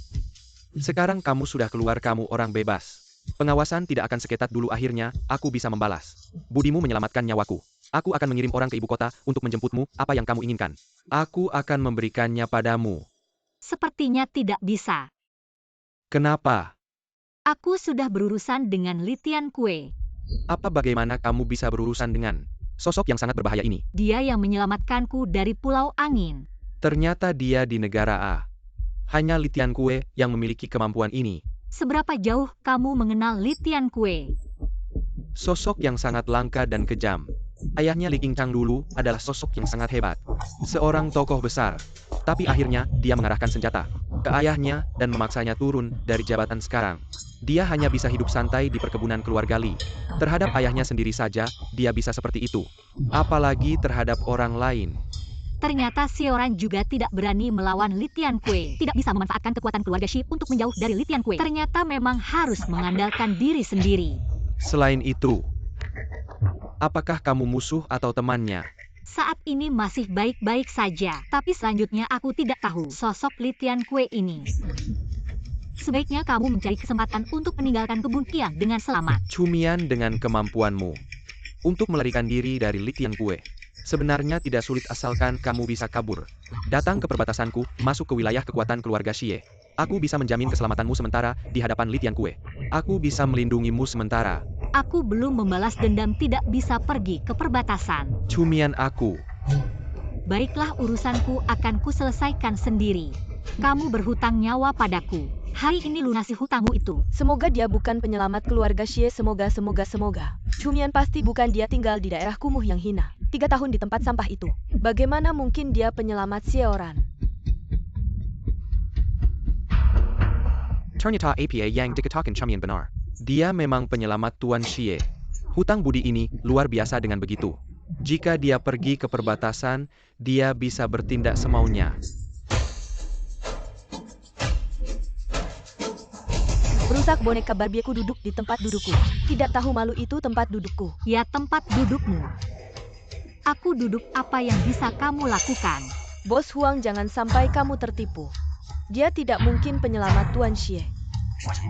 Sekarang kamu sudah keluar, kamu orang bebas. Pengawasan tidak akan seketat dulu, akhirnya aku bisa membalas budimu menyelamatkan nyawaku. Aku akan mengirim orang ke ibu kota untuk menjemputmu, apa yang kamu inginkan. Aku akan memberikannya padamu.
Sepertinya tidak bisa.
Kenapa?
Aku sudah berurusan dengan Li Tianque.
Bagaimana kamu bisa berurusan dengan sosok yang sangat berbahaya ini?
Dia yang menyelamatkanku dari Pulau Angin.
Ternyata dia di negara A. Hanya Li Tianque yang memiliki kemampuan ini.
Seberapa jauh kamu mengenal Li Tianque?
Sosok yang sangat langka dan kejam. Ayahnya Li Qingchang dulu adalah sosok yang sangat hebat. Seorang tokoh besar. Tapi akhirnya, dia mengarahkan senjata ke ayahnya dan memaksanya turun dari jabatan sekarang. Dia hanya bisa hidup santai di perkebunan keluarga Li. Terhadap ayahnya sendiri saja, dia bisa seperti itu. Apalagi terhadap orang lain.
Ternyata Sioran juga tidak berani melawan Li Tianque. Tidak bisa memanfaatkan kekuatan keluarga Shi untuk menjauh dari Li Tianque. Ternyata memang harus mengandalkan diri sendiri.
Selain itu, apakah kamu musuh atau temannya?
Saat ini masih baik-baik saja, tapi selanjutnya aku tidak tahu sosok Li Tianque ini. Sebaiknya kamu mencari kesempatan untuk meninggalkan kebun Qiang dengan selamat.
Cumian, dengan kemampuanmu untuk melarikan diri dari Li Tianque sebenarnya tidak sulit asalkan kamu bisa kabur. Datang ke perbatasanku, masuk ke wilayah kekuatan keluarga Xie. Aku bisa menjamin keselamatanmu sementara di hadapan Li Tianque. Aku bisa melindungimu sementara.
Aku belum membalas dendam, tidak bisa pergi ke perbatasan.
Cumian aku.
Baiklah, urusanku akan kuselesaikan sendiri. Kamu berhutang nyawa padaku. Hari ini lunasi hutangmu itu.
Semoga dia bukan penyelamat keluarga Xie, semoga. Cumian pasti bukan, dia tinggal di daerah kumuh yang hina. 3 tahun di tempat sampah itu. Bagaimana mungkin dia penyelamat Sioran?
Ternyata APA yang dikatakan Cumian benar. Dia memang penyelamat Tuan Xie. Hutang budi ini luar biasa dengan begitu. Jika dia pergi ke perbatasan, dia bisa bertindak semaunya.
Merusak boneka Barbieku duduk di tempat dudukku. Tidak tahu malu itu tempat dudukku.
Ya, tempat dudukmu. Aku duduk, apa yang bisa kamu lakukan?
Bos Huang, jangan sampai kamu tertipu. Dia tidak mungkin penyelamat Tuan Xie.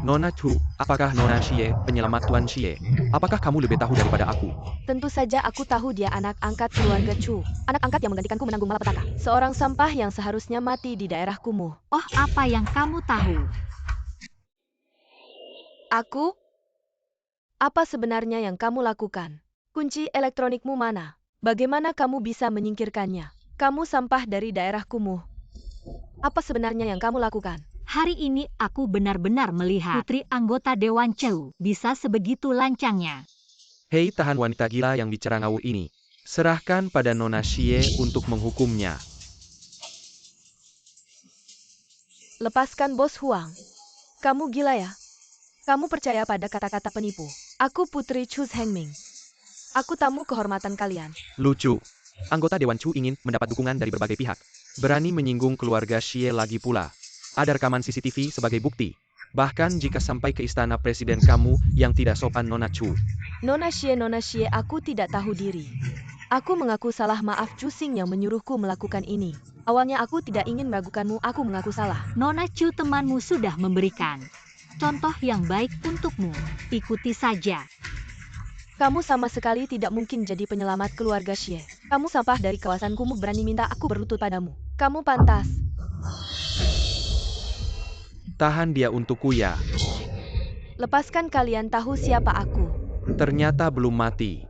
Nona Chu, apakah Nona Xie penyelamat Tuan Xie? Apakah kamu lebih tahu daripada aku?
Tentu saja aku tahu, dia anak angkat keluarga Chu. Anak angkat yang menggantikanku menanggung malapetaka. Seorang sampah yang seharusnya mati di daerah kumuh.
Oh, apa yang kamu tahu?
Aku? Apa sebenarnya yang kamu lakukan? Kunci elektronikmu mana? Bagaimana kamu bisa menyingkirkannya? Kamu sampah dari daerah kumuh. Apa sebenarnya yang kamu lakukan?
Hari ini aku benar-benar melihat putri anggota Dewan Chu bisa sebegitu lancangnya.
Hei, tahan wanita gila yang bicara ngawur ini. Serahkan pada Nona Xie untuk menghukumnya.
Lepaskan Bos Huang. Kamu gila ya? Kamu percaya pada kata-kata penipu? Aku Putri Chu Hengming. Aku tamu kehormatan kalian.
Lucu. Anggota Dewan Chu ingin mendapat dukungan dari berbagai pihak. Berani menyinggung keluarga Xie lagi pula. Ada rekaman CCTV sebagai bukti. Bahkan jika sampai ke istana presiden, kamu yang tidak sopan, Nona Chu.
Nona Xie, aku tidak tahu diri. Aku mengaku salah, maaf Chu Xing yang menyuruhku melakukan ini. Awalnya aku tidak ingin meragukanmu, aku mengaku salah.
Nona Chu, temanmu sudah memberikan contoh yang baik untukmu. Ikuti saja.
Kamu sama sekali tidak mungkin jadi penyelamat keluarga Xie. Kamu sampah dari kawasan kumuh, berani minta aku berlutut padamu. Kamu pantas.
Tahan dia untukku ya.
Lepaskan, kalian tahu siapa aku.
Ternyata belum mati.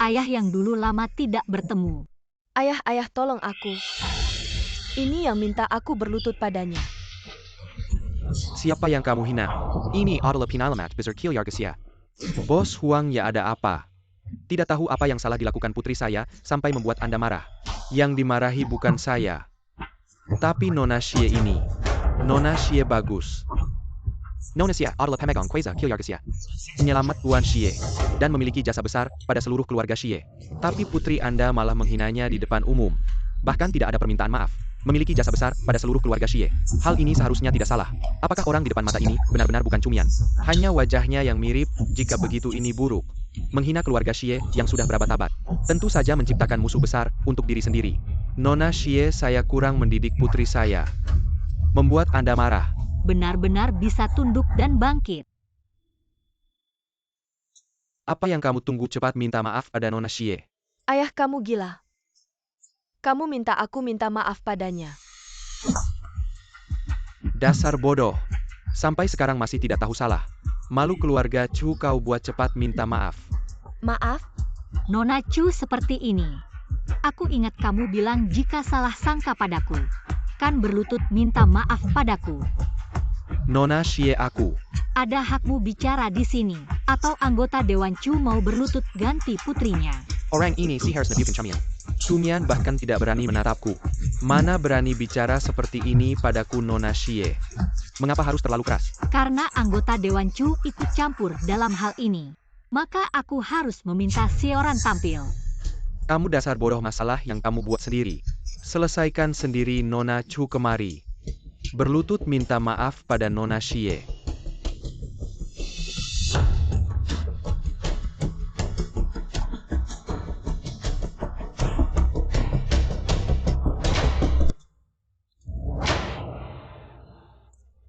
Ayah yang dulu lama tidak bertemu.
Ayah, tolong aku. Ini yang minta aku berlutut padanya.
Siapa yang kamu hina? Ini adalah pinalamat besar Kilyargasia. Bos Huang, ya ada apa? Tidak tahu apa yang salah dilakukan putri saya sampai membuat Anda marah. Yang dimarahi bukan saya, tapi Nona Xie ini. Nona Xie bagus. Nona Xie adalah pemegang kuasa keluarga Xie. Penyelamat Tuan Xie. Dan memiliki jasa besar pada seluruh keluarga Xie. Tapi putri Anda malah menghinanya di depan umum. Bahkan tidak ada permintaan maaf. Memiliki jasa besar pada seluruh keluarga Xie. Hal ini seharusnya tidak salah. Apakah orang di depan mata ini benar-benar bukan cumian? Hanya wajahnya yang mirip, jika begitu ini buruk. Menghina keluarga Xie yang sudah berabad-abad. Tentu saja menciptakan musuh besar untuk diri sendiri. Nona Xie, saya kurang mendidik putri saya. Membuat Anda marah.
Benar-benar bisa tunduk dan bangkit.
Apa yang kamu tunggu, cepat minta maaf pada Nona Xie.
Ayah kamu gila. Kamu minta aku minta maaf padanya.
Dasar bodoh. Sampai sekarang masih tidak tahu salah. Malu keluarga Chu, kau buat cepat minta maaf.
Maaf?
Nona Chu seperti ini. Aku ingat kamu bilang jika salah sangka padaku. Kan berlutut minta maaf padaku.
Nona Xie, aku.
Ada hakmu bicara di sini. Atau anggota Dewan Chu mau berlutut ganti putrinya.
Orang ini sihir Nabi Cumian. Cumian bahkan tidak berani menatapku. Mana berani bicara seperti ini padaku, Nona Xie. Mengapa harus terlalu keras?
Karena anggota Dewan Chu ikut campur dalam hal ini. Maka aku harus meminta Sioran tampil.
Kamu dasar bodoh, masalah yang kamu buat sendiri. Selesaikan sendiri. Nona Chu kemari. Berlutut minta maaf pada Nona Xie.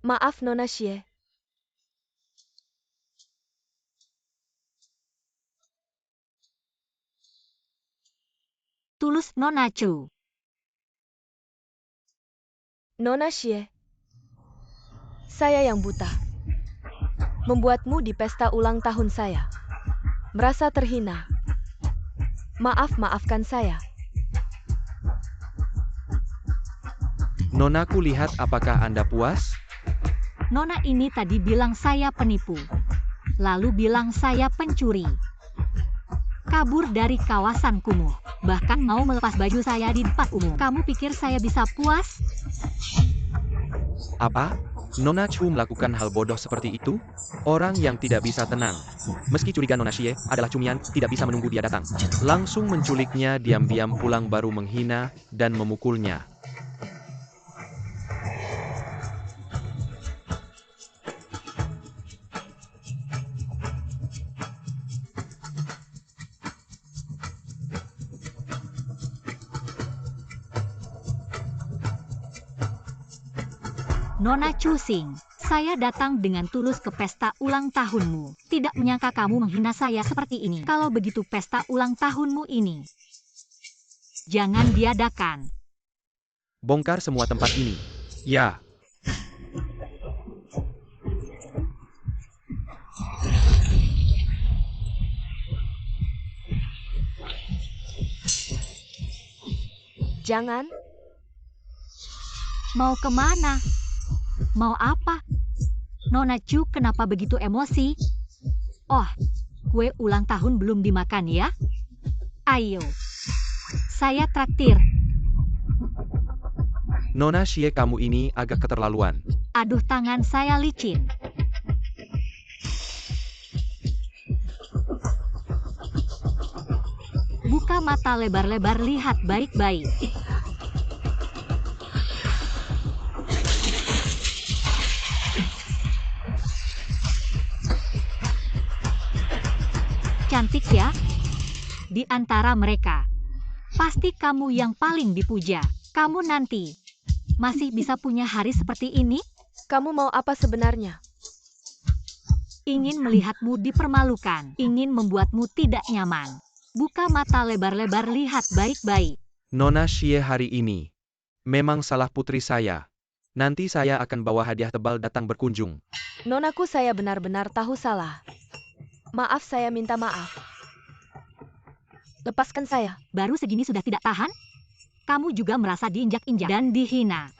Maaf Nona Xie.
Tulus Nona Chu.
Nona Xie. Saya yang buta. Membuatmu di pesta ulang tahun saya. Merasa terhina. Maafkan saya.
Nonaku, lihat apakah Anda puas?
Nona ini tadi bilang saya penipu. Lalu bilang saya pencuri. Kabur dari kawasan kumuh. Bahkan mau melepas baju saya di depan umum. Kamu pikir saya bisa puas?
Apa? Nona Chu melakukan hal bodoh seperti itu? Orang yang tidak bisa tenang. Meski curiga Nona Xie adalah cumian, tidak bisa menunggu dia datang. Langsung menculiknya, diam-diam pulang baru menghina dan memukulnya.
Nona Chu Xing, saya datang dengan tulus ke pesta ulang tahunmu. Tidak menyangka kamu menghina saya seperti ini. Kalau begitu pesta ulang tahunmu ini jangan diadakan.
Bongkar semua tempat ini. Ya.
Jangan.
Mau kemana? Mau apa? Nona Chu kenapa begitu emosi? Oh, kue ulang tahun belum dimakan ya? Ayo. Saya traktir.
Nona Xie, kamu ini agak keterlaluan.
Aduh, tangan saya licin. Buka mata lebar-lebar, lihat baik-baik. Cantik ya? Di antara mereka, pasti kamu yang paling dipuja. Kamu nanti masih bisa punya hari seperti ini?
Kamu mau apa sebenarnya?
Ingin melihatmu dipermalukan, ingin membuatmu tidak nyaman. Buka mata lebar-lebar, lihat baik-baik.
Nona Xie, hari ini memang salah putri saya. Nanti saya akan bawa hadiah tebal datang berkunjung.
Nonaku, saya benar-benar tahu salah. Maaf, saya minta maaf. Lepaskan saya.
Baru segini sudah tidak tahan? Kamu juga merasa diinjak-injak dan dihina.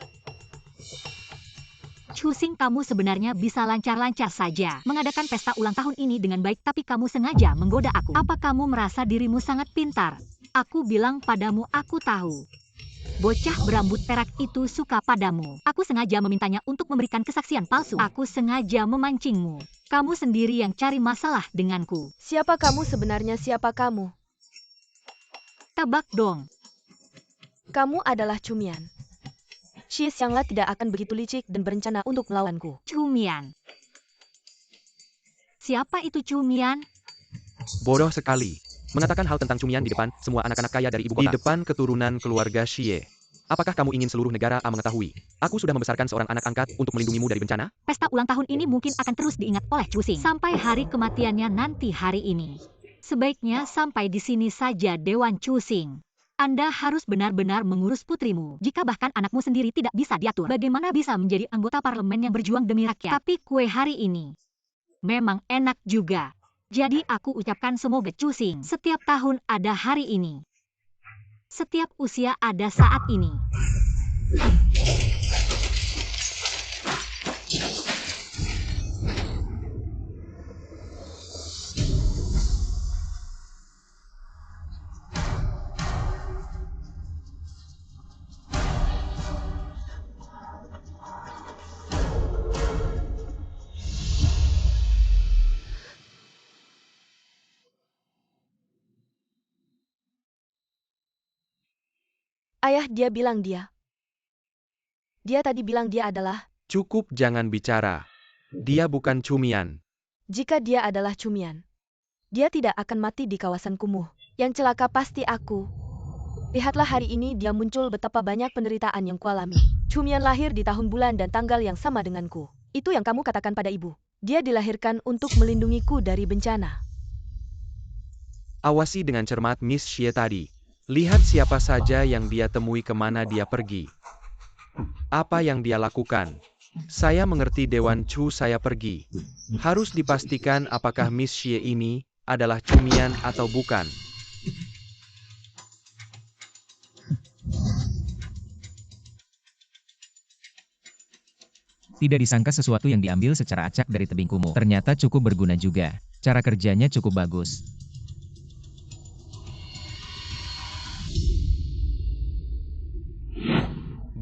Chu Xing, kamu sebenarnya bisa lancar-lancar saja mengadakan pesta ulang tahun ini dengan baik, tapi kamu sengaja menggoda aku. Apa kamu merasa dirimu sangat pintar? Aku bilang padamu, aku tahu. Bocah berambut perak itu suka padamu. Aku sengaja memintanya untuk memberikan kesaksian palsu. Aku sengaja memancingmu. Kamu sendiri yang cari masalah denganku.
Siapa kamu sebenarnya? Siapa kamu?
Tebak dong.
Kamu adalah Cumian. Xie Xiangla tidak akan begitu licik dan berencana untuk melawanku.
Cumian. Siapa itu Cumian?
Bodoh sekali. Mengatakan hal tentang Cumian di depan semua anak-anak kaya dari ibu kota. Di depan keturunan keluarga Xie. Apakah kamu ingin seluruh negara mengetahui? Aku sudah membesarkan seorang anak angkat untuk melindungimu dari bencana.
Pesta ulang tahun ini mungkin akan terus diingat oleh Chu Xing sampai hari kematiannya nanti hari ini. Sebaiknya sampai di sini saja Dewan Chu Xing. Anda harus benar-benar mengurus putrimu. Jika bahkan anakmu sendiri tidak bisa diatur, bagaimana bisa menjadi anggota parlemen yang berjuang demi rakyat? Tapi kue hari ini memang enak juga. Jadi aku ucapkan semoga Chu Xing setiap tahun ada hari ini. Setiap usia ada saat ini.
Ayah, dia bilang dia. Dia tadi bilang dia adalah.
Cukup, jangan bicara. Dia bukan Cumian.
Jika dia adalah Cumian, dia tidak akan mati di kawasan kumuh. Yang celaka pasti aku. Lihatlah hari ini dia muncul betapa banyak penderitaan yang kualami. Cumian lahir di tahun bulan dan tanggal yang sama denganku. Itu yang kamu katakan pada ibu. Dia dilahirkan untuk melindungiku dari bencana.
Awasi dengan cermat Miss Xie tadi. Lihat siapa saja yang dia temui, kemana dia pergi. Apa yang dia lakukan. Saya mengerti Dewan Chu, saya pergi. Harus dipastikan apakah Miss Xie ini adalah Cumian atau bukan.
Tidak disangka sesuatu yang diambil secara acak dari tebing kumuh ternyata cukup berguna juga. Cara kerjanya cukup bagus.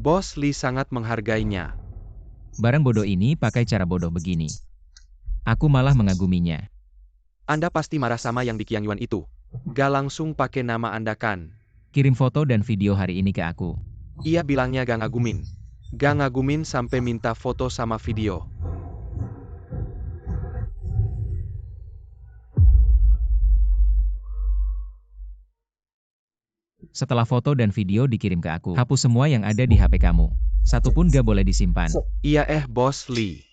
Bos Li sangat menghargainya.
Barang bodoh ini pakai cara bodoh begini. Aku malah mengaguminya.
Anda pasti marah sama yang di Qiangyuan itu. Gak langsung pakai nama Anda kan?
Kirim foto dan video hari ini ke aku.
Ia bilangnya gak ngagumin. Gak ngagumin sampai minta foto sama video.
Setelah foto dan video dikirim ke aku, hapus semua yang ada di HP kamu. Satu pun gak boleh disimpan.
Iya Bos Li.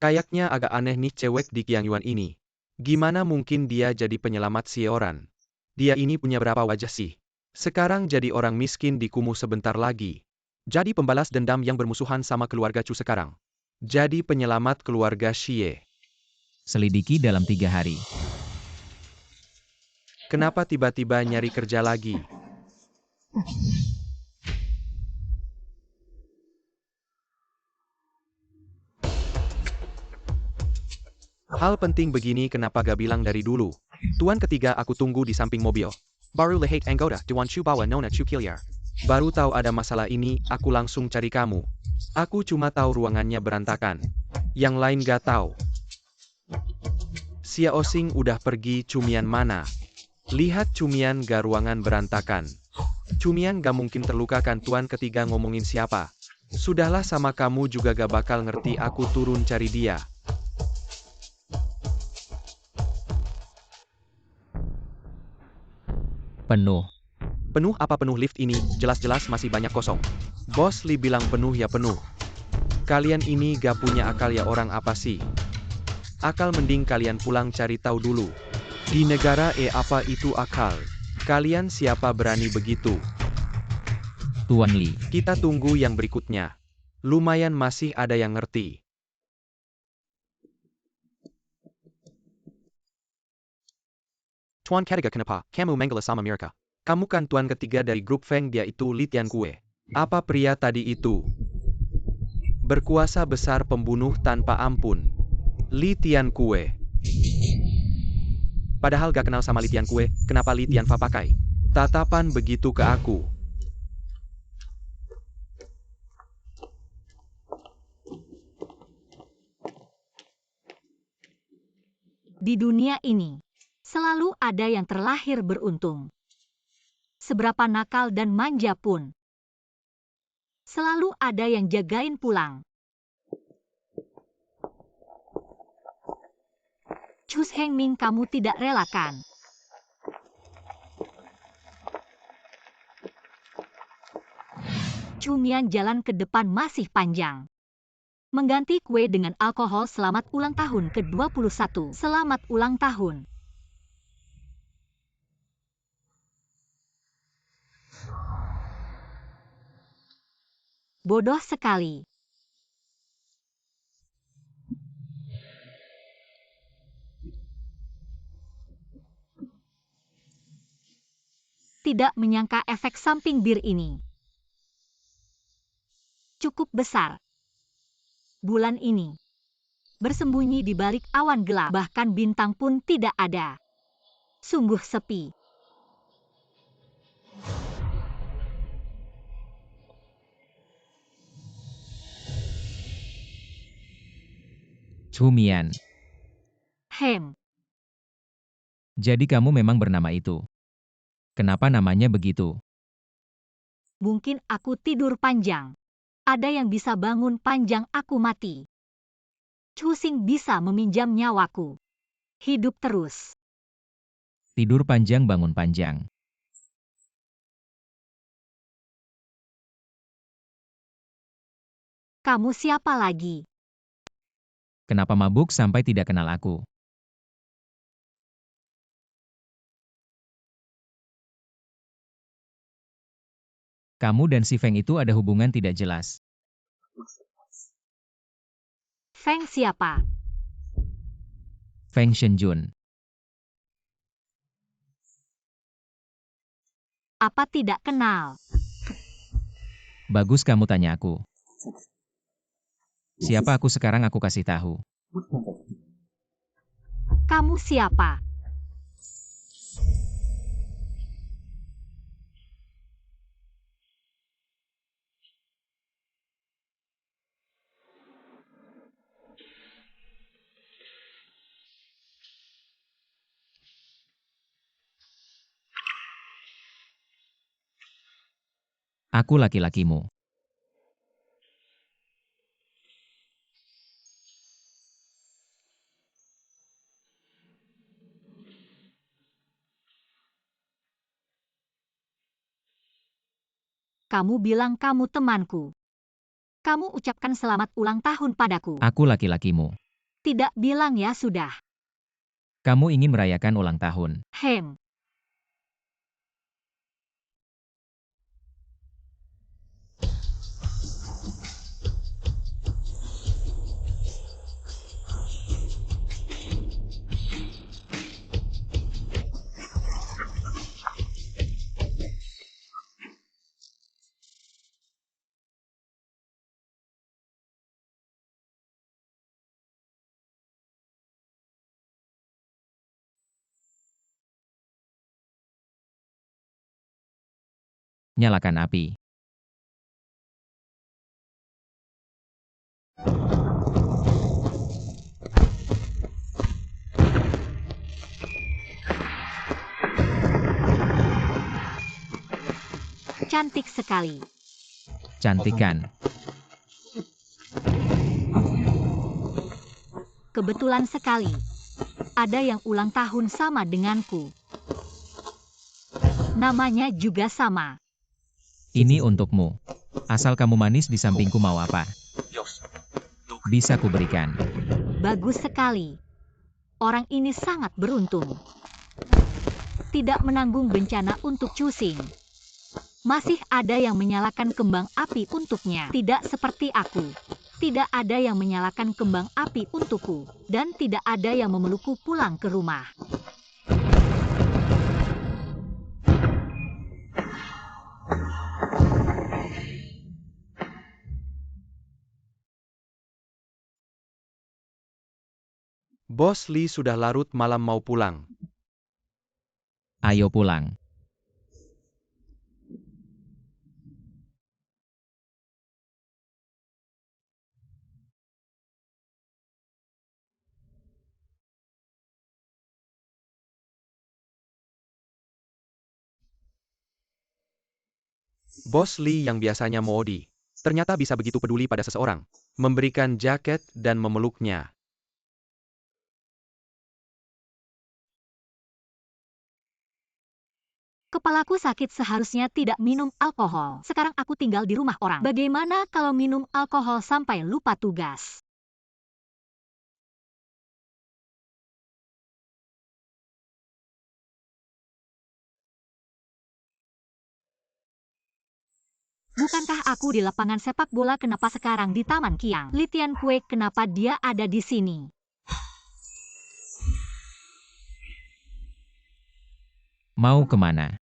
Kayaknya agak aneh nih cewek di Qiangyuan ini. Gimana mungkin dia jadi penyelamat Xioran? Dia ini punya berapa wajah sih? Sekarang jadi orang miskin di kumuh sebentar lagi. Jadi pembalas dendam yang bermusuhan sama keluarga Chu sekarang. Jadi penyelamat keluarga Xie.
Selidiki dalam 3 hari.
Kenapa tiba-tiba nyari kerja lagi? Hal penting begini kenapa gak bilang dari dulu? Tuan ketiga aku tunggu di samping mobil. Baru lihat anggota Dewan Chu bawa Nona Chu Kiliar. Baru tahu ada masalah ini, aku langsung cari kamu. Aku cuma tahu ruangannya berantakan. Yang lain gak tahu. Xiao Xing udah pergi, Cumian mana? Lihat Cumian gak ruangan berantakan. Cumian gak mungkin terluka kan? Tuan ketiga ngomongin siapa? Sudahlah, sama kamu juga gak bakal ngerti, aku turun cari dia.
Penuh.
Penuh apa penuh? Lift ini jelas-jelas masih banyak kosong. Bos Li bilang penuh ya penuh. Kalian ini gak punya akal ya, orang apa sih? Akal mending kalian pulang cari tahu dulu. Di negara apa itu akal? Kalian siapa berani begitu?
Tuan Li.
Kita tunggu yang berikutnya. Lumayan masih ada yang ngerti. Tuan ketiga kenapa kamu manggil sama Mirka? Kamu kan tuan ketiga dari grup Feng, dia itu Li Tiankue. Apa pria tadi itu? Berkuasa besar, pembunuh tanpa ampun. Li Tiankue. Padahal gak kenal sama Li Tiankue, kenapa Li Tianfa pakai tatapan begitu ke aku?
Di dunia ini, selalu ada yang terlahir beruntung. Seberapa nakal dan manja pun, selalu ada yang jagain pulang. Chu Hengming, kamu tidak relakan. Chu Mian, jalan ke depan masih panjang. Mengganti kue dengan alkohol. Selamat ulang tahun ke-21. Selamat ulang tahun. Bodoh sekali. Tidak menyangka efek samping bir ini cukup besar. Bulan ini bersembunyi di balik awan gelap, bahkan bintang pun tidak ada. Sungguh sepi.
Chu Mian, jadi kamu memang bernama itu. Kenapa namanya begitu?
Mungkin aku tidur panjang. Ada yang bisa bangun panjang aku mati. Chu Xing bisa meminjam nyawaku. Hidup terus.
Tidur panjang bangun panjang.
Kamu siapa lagi?
Kenapa mabuk sampai tidak kenal aku? Kamu dan si Feng itu ada hubungan tidak jelas.
Feng siapa?
Feng Shenjun.
Apa tidak kenal?
Bagus kamu tanya aku. Siapa aku sekarang aku kasih tahu.
Kamu siapa?
Aku laki-lakimu.
Kamu bilang kamu temanku. Kamu ucapkan selamat ulang tahun padaku.
Aku laki-lakimu.
Tidak bilang ya sudah.
Kamu ingin merayakan ulang tahun. Nyalakan api.
Cantik sekali.
Cantikan.
Kebetulan sekali. Ada yang ulang tahun sama denganku. Namanya juga sama.
Ini untukmu. Asal kamu manis di sampingku mau apa? Bisa kuberikan.
Bagus sekali. Orang ini sangat beruntung. Tidak menanggung bencana untuk Chu Xing. Masih ada yang menyalakan kembang api untuknya. Tidak seperti aku. Tidak ada yang menyalakan kembang api untukku. Dan tidak ada yang memelukku pulang ke rumah.
Bos Lee sudah larut malam mau pulang.
Ayo pulang.
Bos Li yang biasanya modi, ternyata bisa begitu peduli pada seseorang, memberikan jaket dan memeluknya.
Kepalaku sakit, seharusnya tidak minum alkohol. Sekarang aku tinggal di rumah orang. Bagaimana kalau minum alkohol sampai lupa tugas? Bukankah aku di lapangan sepak bola, kenapa sekarang di Taman Kiang? Li Tianqui, kenapa dia ada di sini?
Mau kemana?